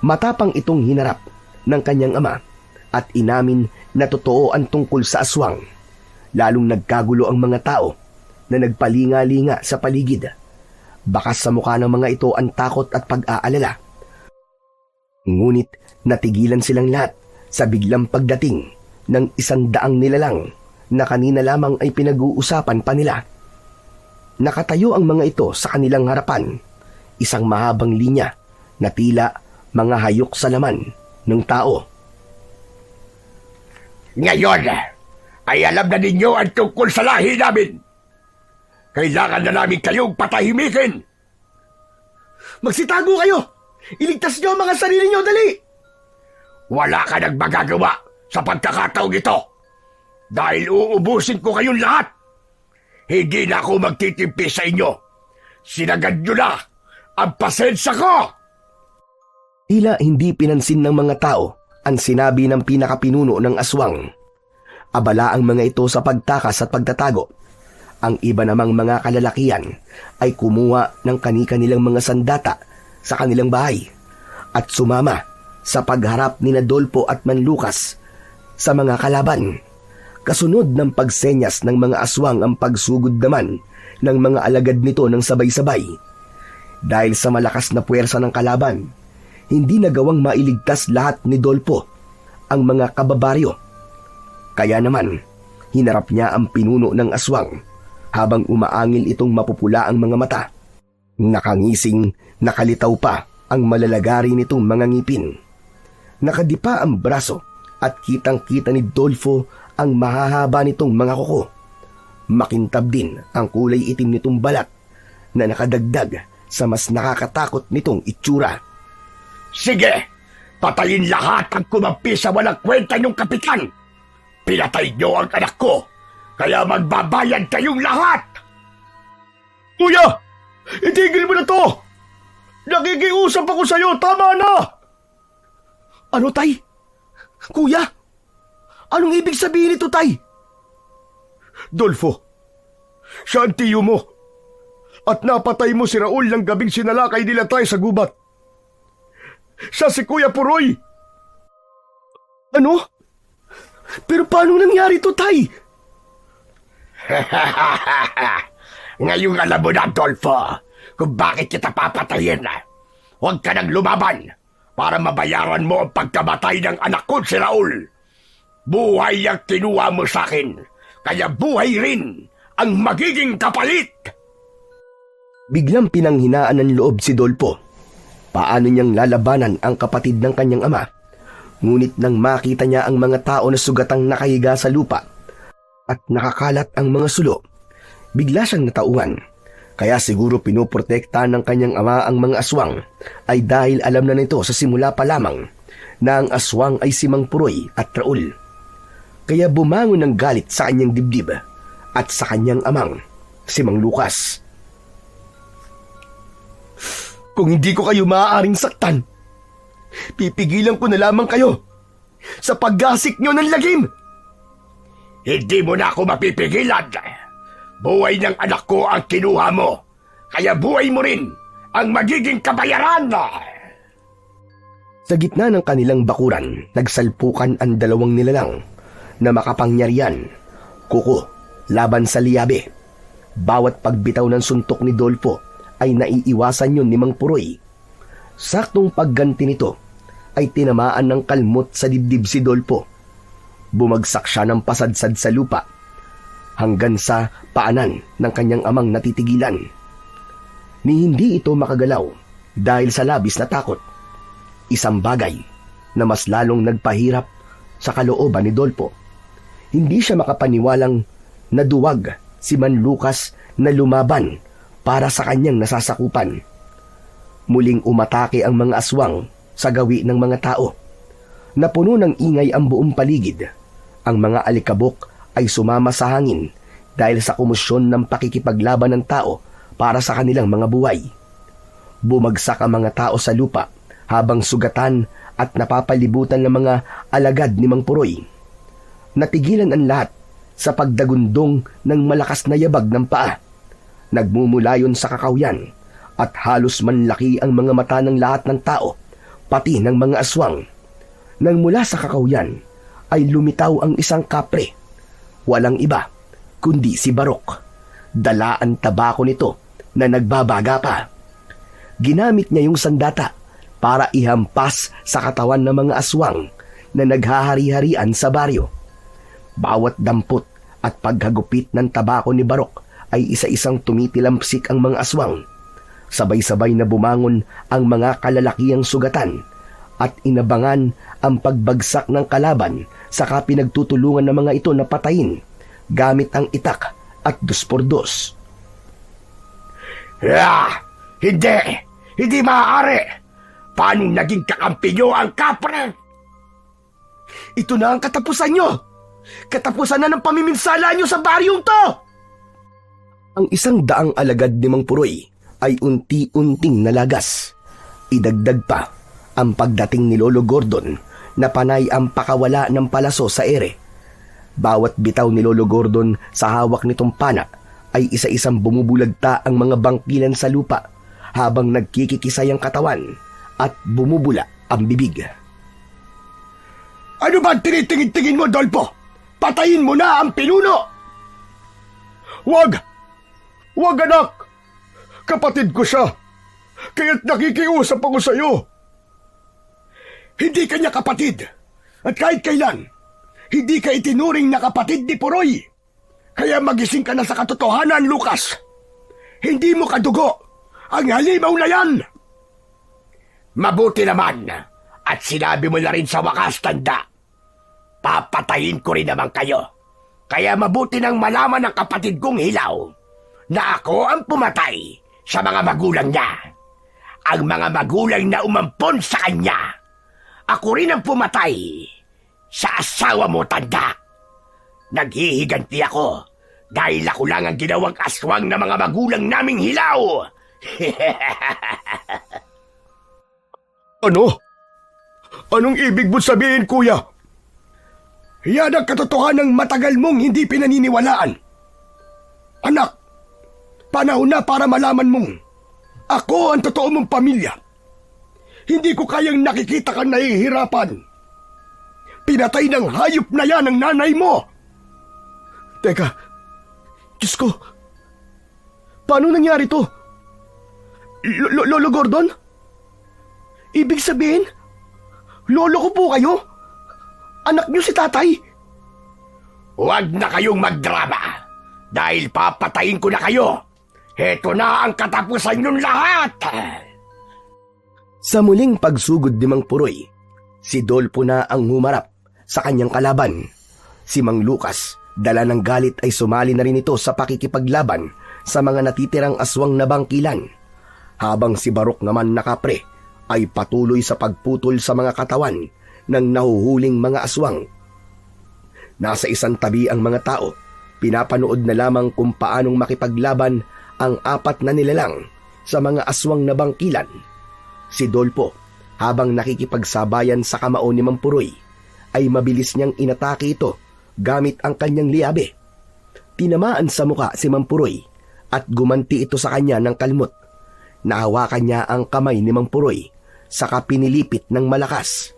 Matapang itong hinarap ng kanyang ama at inamin na totoo ang tungkol sa aswang. Lalong nagkagulo ang mga tao na nagpalinga-linga sa paligid. Bakas sa mukha ng mga ito ang takot at pag-aalala. Ngunit natigilan silang lahat sa biglang pagdating ng 100 nilalang na kanina lamang ay pinag-uusapan pa nila. Nakatayo ang mga ito sa kanilang harapan, isang mahabang linya na tila mga hayok sa laman ng tao. Ngayon, ay alam na ninyo ang tungkol sa lahi namin. Kailangan na namin kayong patahimikin. Magsitago kayo! Iligtas niyo ang mga sarili niyo, dali! Wala ka nang magagawa sa pagkakataong ito dahil uubusin ko kayong lahat. Hindi na ako magtitimpi sa inyo. Sinagad nyo na ang pasensya ko! Tila hindi pinansin ng mga tao ang sinabi ng pinakapinuno ng aswang. Abala ang mga ito sa pagtakas at pagtatago. Ang iba namang mga kalalakihan ay kumuha ng kani-kanilang mga sandata sa kanilang bahay at sumama sa pagharap ni Dolpo at Manlukas sa mga kalaban. Kasunod ng pagsenyas ng mga aswang ang pagsugod naman ng mga alagad nito ng sabay-sabay. Dahil sa malakas na puwersa ng kalaban, hindi nagawang mailigtas lahat ni Dolpo ang mga kababaryo. Kaya naman, hinarap niya ang pinuno ng aswang habang umaangil itong mapupula ang mga mata. Nakangising, nakalitaw pa ang malalagari nitong mga ngipin. Nakadipa ang braso at kitang-kita ni Dolfo ang mahahaba nitong mga kuko. Makintab din ang kulay itim nitong balat na nakadagdag sa mas nakakatakot nitong itsura. Sige, patayin lahat ang kumampi sa walang kwenta niyong kapitan. Pinatay niyo ang anak ko, kaya magbabayad kayong lahat. Kuya! Itigil mo na to! Nakikiusap ako sa'yo! Tama na! Ano, Tay? Kuya? Anong ibig sabihin nito, Tay? Dolfo, siya ang tiyo mo. At napatay mo si Raul ng gabing sinalakay nila tayo sa gubat. Siya si Kuya Puroy. Ano? Pero paano nangyari to, Tay? Ngayong alam mo na, Dolfo, kung bakit kita papatayin. Huwag ka nang lumaban para mabayaran mo ang pagkamatay ng anak ko si Raul. Buhay ang kinuha mo sa akin, kaya buhay rin ang magiging kapalit. Biglang pinanghinaan ng loob si Dolpo. Paano niyang lalabanan ang kapatid ng kanyang ama? Ngunit nang makita niya ang mga tao na sugatang nakahiga sa lupa at nakakalat ang mga sulo, bigla siyang natauhan. Kaya siguro pinoprotektahan ng kanyang ama ang mga aswang ay dahil alam na nito sa simula pa lamang na ang aswang ay si Mang Puroy at Raul. Kaya bumangon ng galit sa kanyang dibdib at sa kanyang amang, si Mang Lukas. Kung hindi ko kayo maaaring saktan, pipigilan ko na lamang kayo sa paggasik nyo ng lagim. Hindi mo na ako mapipigilan. Buhay ng anak ko ang kinuha mo, kaya buhay mo rin ang magiging kabayaran. Sa gitna ng kanilang bakuran, nagsalpukan ang dalawang nilalang na makapangyarihan, kuko laban sa liyabe. Bawat pagbitaw ng suntok ni Dolfo ay naiiwasan yun ni Mang Puroy. Saktong pagganti nito ay tinamaan ng kalmot sa dibdib si Dolfo. Bumagsak siya ng pasadsad sa lupa hanggang sa paanan ng kanyang amang natitigilan. Ni hindi ito makagalaw dahil sa labis na takot. Isang bagay na mas lalong nagpahirap sa kalooban ni Dolfo. Hindi siya makapaniwalang naduwag si Manlukas na lumaban para sa kanyang nasasakupan. Muling umatake ang mga aswang sa gawi ng mga tao. Napuno ng ingay ang buong paligid. Ang mga alikabok ay sumama sa hangin dahil sa komosyon ng pakikipaglaban ng tao para sa kanilang mga buhay. Bumagsak ang mga tao sa lupa habang sugatan at napapalibutan ng mga alagad ni Mang Puroy. Natigilan ang lahat sa pagdagundong ng malakas na yabag ng paa. Nagmumulayon sa kakawyan at halos manlaki ang mga mata ng lahat ng tao, pati ng mga aswang. Nang mula sa kakawyan ay lumitaw ang isang kapre. Walang iba kundi si Barok. Dala ang tabako nito na nagbabaga pa. Ginamit niya yung sandata para ihampas sa katawan ng mga aswang na naghahari-harian sa baryo. Bawat dampot at paghagupit ng tabako ni Barok ay isa-isang tumitilampsik ang mga aswang. Sabay-sabay na bumangon ang mga kalalakihang sugatan at inabangan ang pagbagsak ng kalaban, saka pinagtutulungan ng mga ito na patayin gamit ang itak at 2x2. Hindi maaari. Paano naging kakampi nyo ang kapre? Ito na ang katapusan nyo! Katapusan na ng pamiminsala nyo sa baryong to! Ang 100 alagad ni Mang Puroy ay unti-unting nalagas. Idagdag pa ang pagdating ni Lolo Gordon na panay ang pakawala ng palaso sa ere. Bawat bitaw ni Lolo Gordon sa hawak nitong pana ay isa-isang bumubulagta ang mga bangkilan sa lupa habang nagkikikisay ang katawan at bumubula ang bibig. Ano ba tinitingin-tingin mo, Dolpo? Patayin mo na ang pinuno! Wag! Wag, anak! Kapatid ko siya! Kaya't nakikiusap ako sa'yo! Hindi kanya kapatid! At kahit kailan, hindi ka itinuring na kapatid ni Puroy! Kaya magising ka na sa katotohanan, Lucas! Hindi mo kadugo ang halimaw na yan! Mabuti naman at sinabi mo na rin sa wakas, tanda. Papatayin ko rin naman kayo. Kaya mabuti nang malaman ng kapatid kong Hilaw na ako ang pumatay sa mga magulang niya. Ang mga magulang na umampon sa kanya. Ako rin ang pumatay sa asawa mo, tanda. Naghihiganti ako dahil ako lang ang ginawang aswang ng mga magulang naming Hilaw. Ano? Anong ibig mo sabihin, kuya? Yan ang katotohanang matagal mong hindi pinaniniwalaan. Anak, panahon na para malaman mong ako ang totoo mong pamilya. Hindi ko kayang nakikita kang nahihirapan. Pinatay ng hayop na yan ang nanay mo. Teka, Diyos ko, paano nangyari to? Lolo Gordon? Ibig sabihin, lolo ko po kayo? Anak niyo si tatay? Huwag na kayong magdrama dahil papatayin ko na kayo. Heto na ang katapusan niyong lahat. Sa muling pagsugod ni Mang Puroy, si Dolpo na ang humarap sa kanyang kalaban. Si Mang Lucas, dala ng galit ay sumali na rin ito sa pakikipaglaban sa mga natitirang aswang na bangkilan. Habang si Barok naman na kapre ay patuloy sa pagputol sa mga katawan ng nahuhuling mga aswang. Nasa isang tabi ang mga tao, pinapanood na lamang kung paanong makipaglaban ang apat na nilalang sa mga aswang na bangkilan. Si Dolpo, habang nakikipagsabayan sa kamao ni Mampuroy, ay mabilis niyang inatake ito gamit ang kanyang liabe. Tinamaan sa muka si Mampuroy at gumanti ito sa kanya ng kalmot. Nahawakan niya ang kamay ni Mampuroy saka pinilipit ng malakas.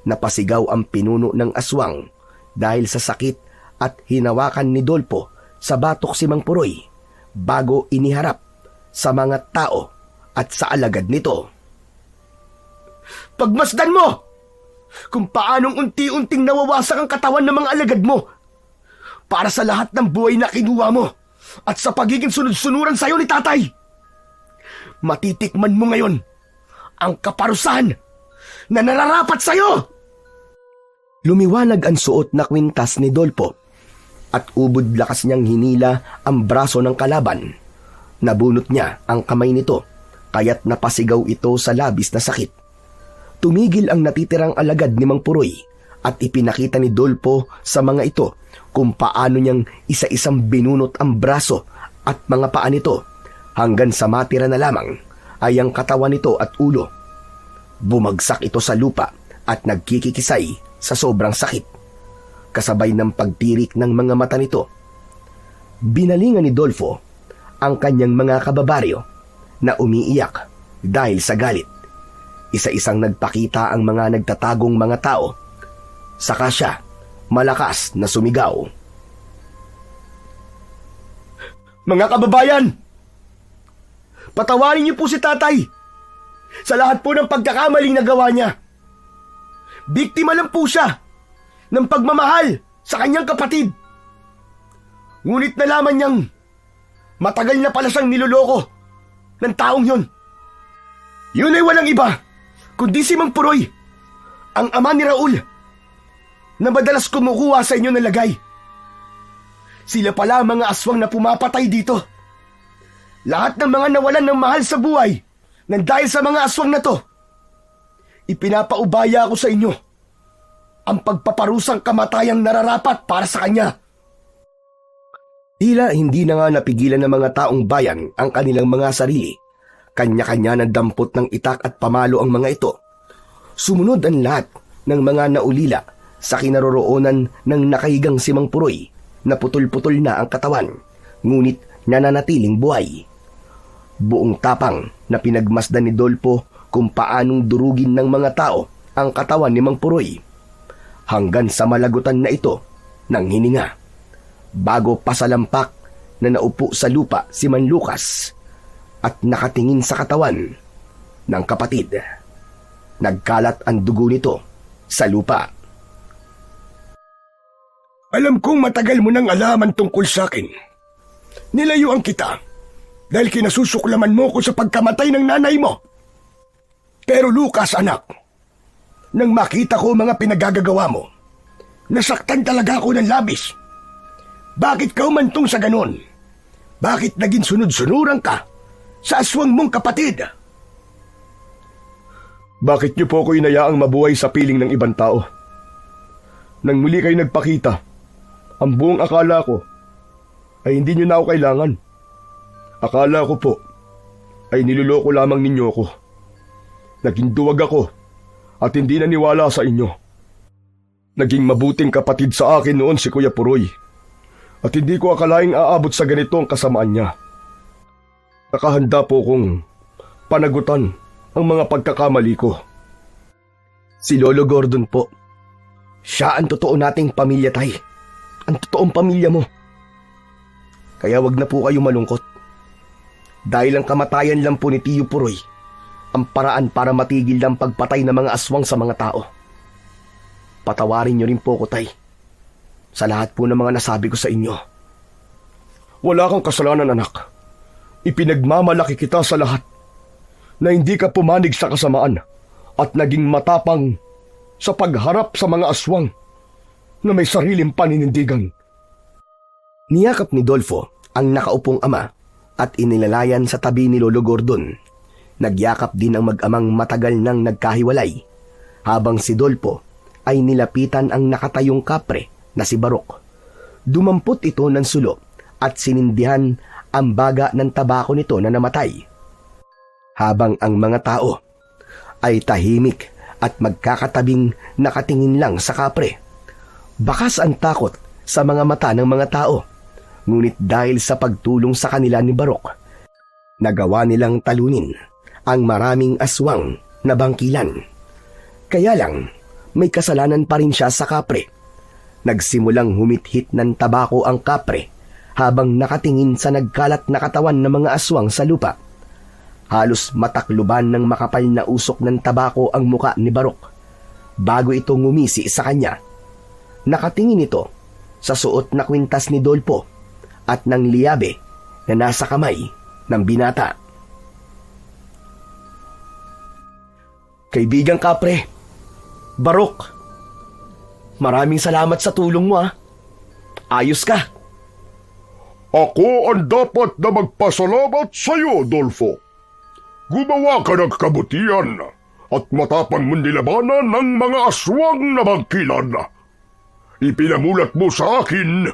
Napasigaw ang pinuno ng aswang dahil sa sakit at hinawakan ni Dolpo sa batok si Mang Puroy bago iniharap sa mga tao at sa alagad nito. Pagmasdan mo kung paanong unti-unting nawawasak ang katawan ng mga alagad mo para sa lahat ng buhay na kinuha mo at sa pagiging sunod-sunuran sa'yo ni tatay. Matitikman mo ngayon ang kaparusahan na nararapat sa'yo. Lumiwanag ang suot na kwintas ni Dolpo at ubod lakas niyang hinila ang braso ng kalaban. Nabunot niya ang kamay nito kaya't napasigaw ito sa labis na sakit. Tumigil ang natitirang alagad ni Mang Puroy at ipinakita ni Dolpo sa mga ito kung paano niyang isa-isang binunot ang braso at mga paa nito hanggang sa matira na lamang ay ang katawan nito at ulo. Bumagsak ito sa lupa at nagkikikisay sa sobrang sakit. Kasabay ng pagtirik ng mga mata nito, binalingan ni Dolfo ang kanyang mga kababaryo na umiiyak dahil sa galit. Isa-isang nagpakita ang mga nagtatagong mga tao. Saka siya malakas na sumigaw. Mga kababayan, patawarin niyo po si tatay sa lahat po ng pagkakamaling nagawa niya. Biktima lang po siya ng pagmamahal sa kanyang kapatid. Ngunit nalaman niyang matagal na pala siyang niloloko ng taong yun. Yun ay walang iba kundi si Mang Puroy, ang ama ni Raul, na madalas kumukuha sa inyo ng lagay. Sila pala ang mga aswang na pumapatay dito. Lahat ng mga nawalan ng mahal sa buhay nang dahil sa mga aswang na to. Ipinapaubaya ko sa inyo ang pagpaparusang kamatayang nararapat para sa kanya. Tila hindi na nga napigilan ng mga taong bayan ang kanilang mga sarili. Kanya-kanya ng dampot ng itak at pamalo ang mga ito. Sumunod ang lahat ng mga naulila sa kinaroroonan ng nakahigang si Mang Puroy na putol-putol na ang katawan, ngunit nananatiling buhay. Buong tapang na pinagmasdan ni Dolpo kung paanong durugin ng mga tao ang katawan ni Mang Puroy, hanggang sa malagutan na ito ng hininga, bago pasalampak na naupo sa lupa si Man Lucas at nakatingin sa katawan ng kapatid. Nagkalat ang dugo nito sa lupa. Alam kong matagal mo nang alaman tungkol sa akin. Nilayuan kita dahil kinasusuklaman mo ko sa pagkamatay ng nanay mo. Pero Lucas, anak, nang makita ko mga pinagagagawa mo, nasaktan talaga ako ng labis. Bakit ka umantong sa ganon? Bakit naging sunod-sunuran ka sa aswang mong kapatid? Bakit niyo po ako inayaang mabuhay sa piling ng ibang tao? Nang muli kayo nagpakita, ang buong akala ko ay hindi niyo na ako kailangan. Akala ko po ay niloloko lamang ninyo ako. Naging duwag ako at hindi naniwala sa inyo. Naging mabuting kapatid sa akin noon si Kuya Puroy at hindi ko akalaing aabot sa ganito ang kasamaan niya. Nakahanda po kong panagutan ang mga pagkakamali ko. Si Lolo Gordon po. Siya ang totoo nating pamilya, tay. Ang totoong pamilya mo. Kaya wag na po kayo malungkot. Dahil ang kamatayan lang po ni Tiyo Puroy ang paraan para matigil ng pagpatay ng mga aswang sa mga tao. Patawarin niyo rin po ko, tay, sa lahat po ng mga nasabi ko sa inyo. Wala kang kasalanan, anak. Ipinagmamalaki kita sa lahat na hindi ka pumanig sa kasamaan at naging matapang sa pagharap sa mga aswang na may sariling paninindigan. Niyakap ni Dolfo ang nakaupong ama at inilalayan sa tabi ni Lolo Gordon. Nagyakap din ang mag-amang matagal nang nagkahiwalay, habang si Dolfo ay nilapitan ang nakatayong kapre na si Barok. Dumampot ito ng sulo at sinindihan ang baga ng tabako nito na namatay. Habang ang mga tao ay tahimik at magkakatabing nakatingin lang sa kapre. Bakas ang takot sa mga mata ng mga tao, ngunit dahil sa pagtulong sa kanila ni Barok, nagawa nilang talunin ang maraming aswang na bangkilan. Kaya lang, may kasalanan pa rin siya sa kapre. Nagsimulang humithit ng tabako ang kapre habang nakatingin sa nagkalat na katawan ng mga aswang sa lupa. Halos matakluban ng makapal na usok ng tabako ang muka ni Barok bago ito ngumisi sa kanya. Nakatingin ito sa suot na kwintas ni Dolpo at ng liyabe na nasa kamay ng binata. Kaibigang kapre, Barok, maraming salamat sa tulong mo, Ayos ka. Ako ang dapat na magpasalamat sa iyo, Dolfo. Gumawa ka ng kabutihan at matapang mong nilabanan ng mga aswang na bangkilan. Ipinamulat mo sa akin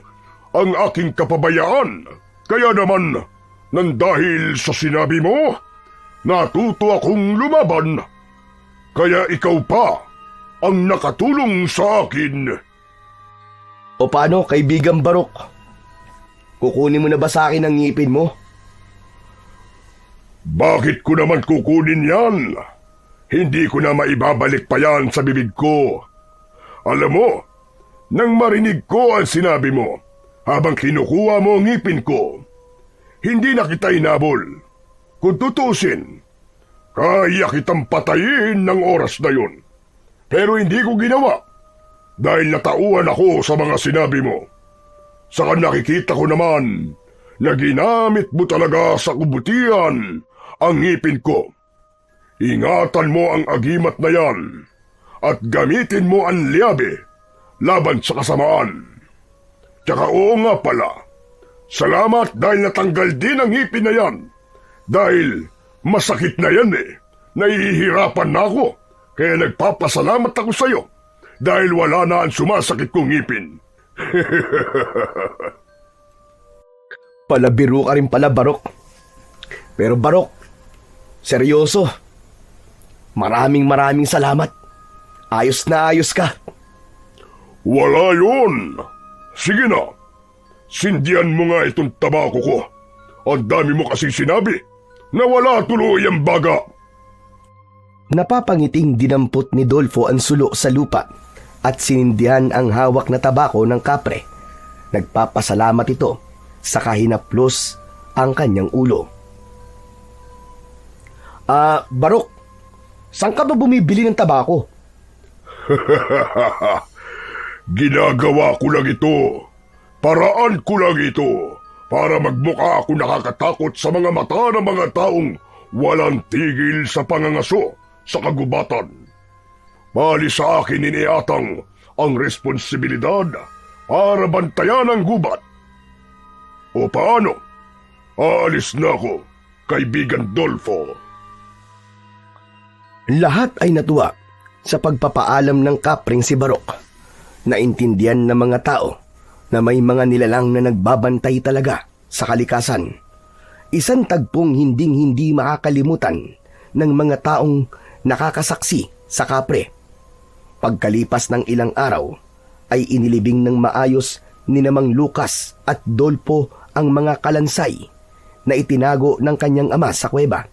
ang aking kapabayaan. Kaya naman, nang dahil sa sinabi mo, natuto akong lumaban. Kaya ikaw pa ang nakatulong sa akin. O paano, kaibigang Barok? Kukunin mo na ba sa akin ang ngipin mo? Bakit ko naman kukunin yan? Hindi ko na maibabalik pa yan sa bibig ko. Alam mo, nang marinig ko ang sinabi mo, habang kinukuha mo ang ngipin ko, hindi na kita inabol. Kung tutusin, kaya kitang patayin ng oras na yun. Pero hindi ko ginawa dahil natauhan ako sa mga sinabi mo. Saka nakikita ko naman na ginamit mo talaga sa kabutihan ang ngipin ko. Ingatan mo ang agimat na yan at gamitin mo ang liyabe laban sa kasamaan. Tsaka oo nga pala, salamat dahil natanggal din ang ngipin na yan. Dahil masakit na yan Nahihirapan na ako, kaya nagpapasalamat ako sa'yo dahil wala na ang sumasakit kong ngipin. Palabiro ka rin pala, Barok. Pero Barok, seryoso, maraming salamat. Ayos na ayos ka. Wala yun. Sige na. Sindihan mo nga itong tabako ko. Ang dami mo kasing sinabi na wala tuloy ang baga. Napapangiting dinampot ni Dolfo ang sulo sa lupa at sinindihan ang hawak na tabako ng kapre. Nagpapasalamat ito sa kahinaplos ang kanyang ulo. Barok, saan ka ba bumibili ng tabako? Ginagawa ko lang ito. Paraan ko lang ito para magmukha ako nakakatakot sa mga mata ng mga taong walang tigil sa pangangaso sa kagubatan. Bali sa akin iniatang ang responsibilidad para bantayan ang gubat. O paano? Aalis na ako, kaibigan Dolfo. Lahat ay natuwa sa pagpapaalam ng kapring si Barok. Naintindihan ng mga tao na may mga nilalang na nagbabantay talaga sa kalikasan. Isang tagpong hinding-hindi makakalimutan ng mga taong nakakasaksi sa kapre. Pagkalipas ng ilang araw, ay inilibing ng maayos ni Mang Lucas at Dolfo ang mga kalansay na itinago ng kanyang ama sa kuweba.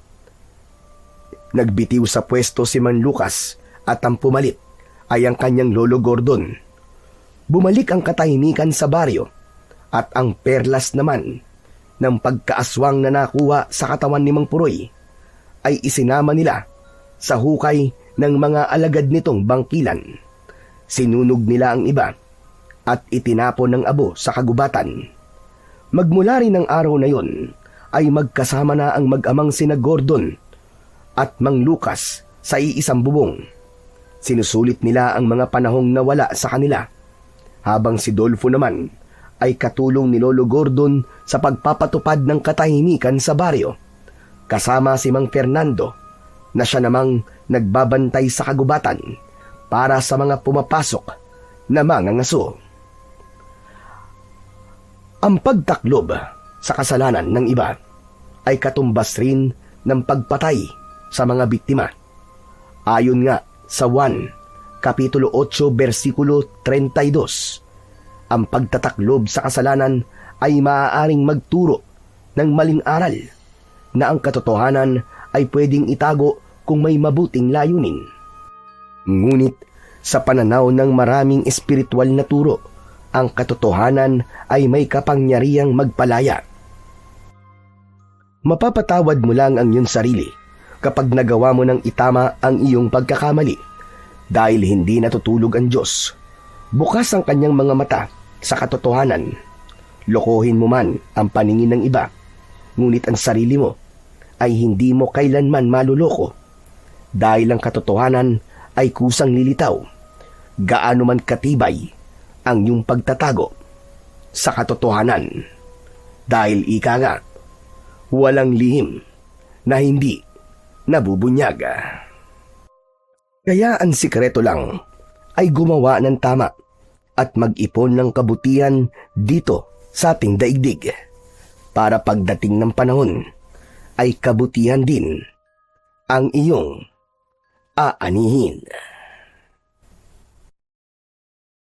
Nagbitiw sa pwesto si Mang Lucas at ang pumalit ay ang kanyang lolo Gordon. Bumalik ang katahimikan sa baryo at ang perlas naman ng pagkaaswang na nakuha sa katawan ni Mang Puroy ay isinama nila sa hukay ng mga alagad nitong bangkilan. Sinunog nila ang iba at itinapon ng abo sa kagubatan. Magmula rin ng araw na yon ay magkasama na ang mag-amang sina Gordon at Mang Lucas sa iisang bubong. Sinusulit nila ang mga panahong nawala sa kanila, habang si Dolfo naman ay katulong ni Lolo Gordon sa pagpapatupad ng katahimikan sa baryo, kasama si Mang Fernando na siya namang nagbabantay sa kagubatan para sa mga pumapasok na mga ngaso. Ang pagtaklob sa kasalanan ng iba ay katumbas rin ng pagpatay sa mga biktima. Ayon nga sa 1 Kapitulo 8, versikulo 32, ang pagtataklob sa kasalanan ay maaaring magturo ng maling aral na ang katotohanan ay pwedeng itago kung may mabuting layunin. Ngunit sa pananaw ng maraming espiritual na turo, ang katotohanan ay may kapangyarihang magpalaya. Mapapatawad mo lang ang iyong sarili kapag nagawa mo ng itama ang iyong pagkakamali. Dahil hindi natutulog ang Diyos, bukas ang kanyang mga mata sa katotohanan. Lokohin mo man ang paningin ng iba, ngunit ang sarili mo ay hindi mo kailanman maluloko. Dahil ang katotohanan ay kusang lilitaw, gaano man katibay ang iyong pagtatago sa katotohanan. Dahil ika nga, walang lihim na hindi nabubunyaga. Kaya ang sikreto lang ay gumawa ng tama at mag-ipon ng kabutihan dito sa ating daigdig para pagdating ng panahon ay kabutihan din ang iyong aanihin.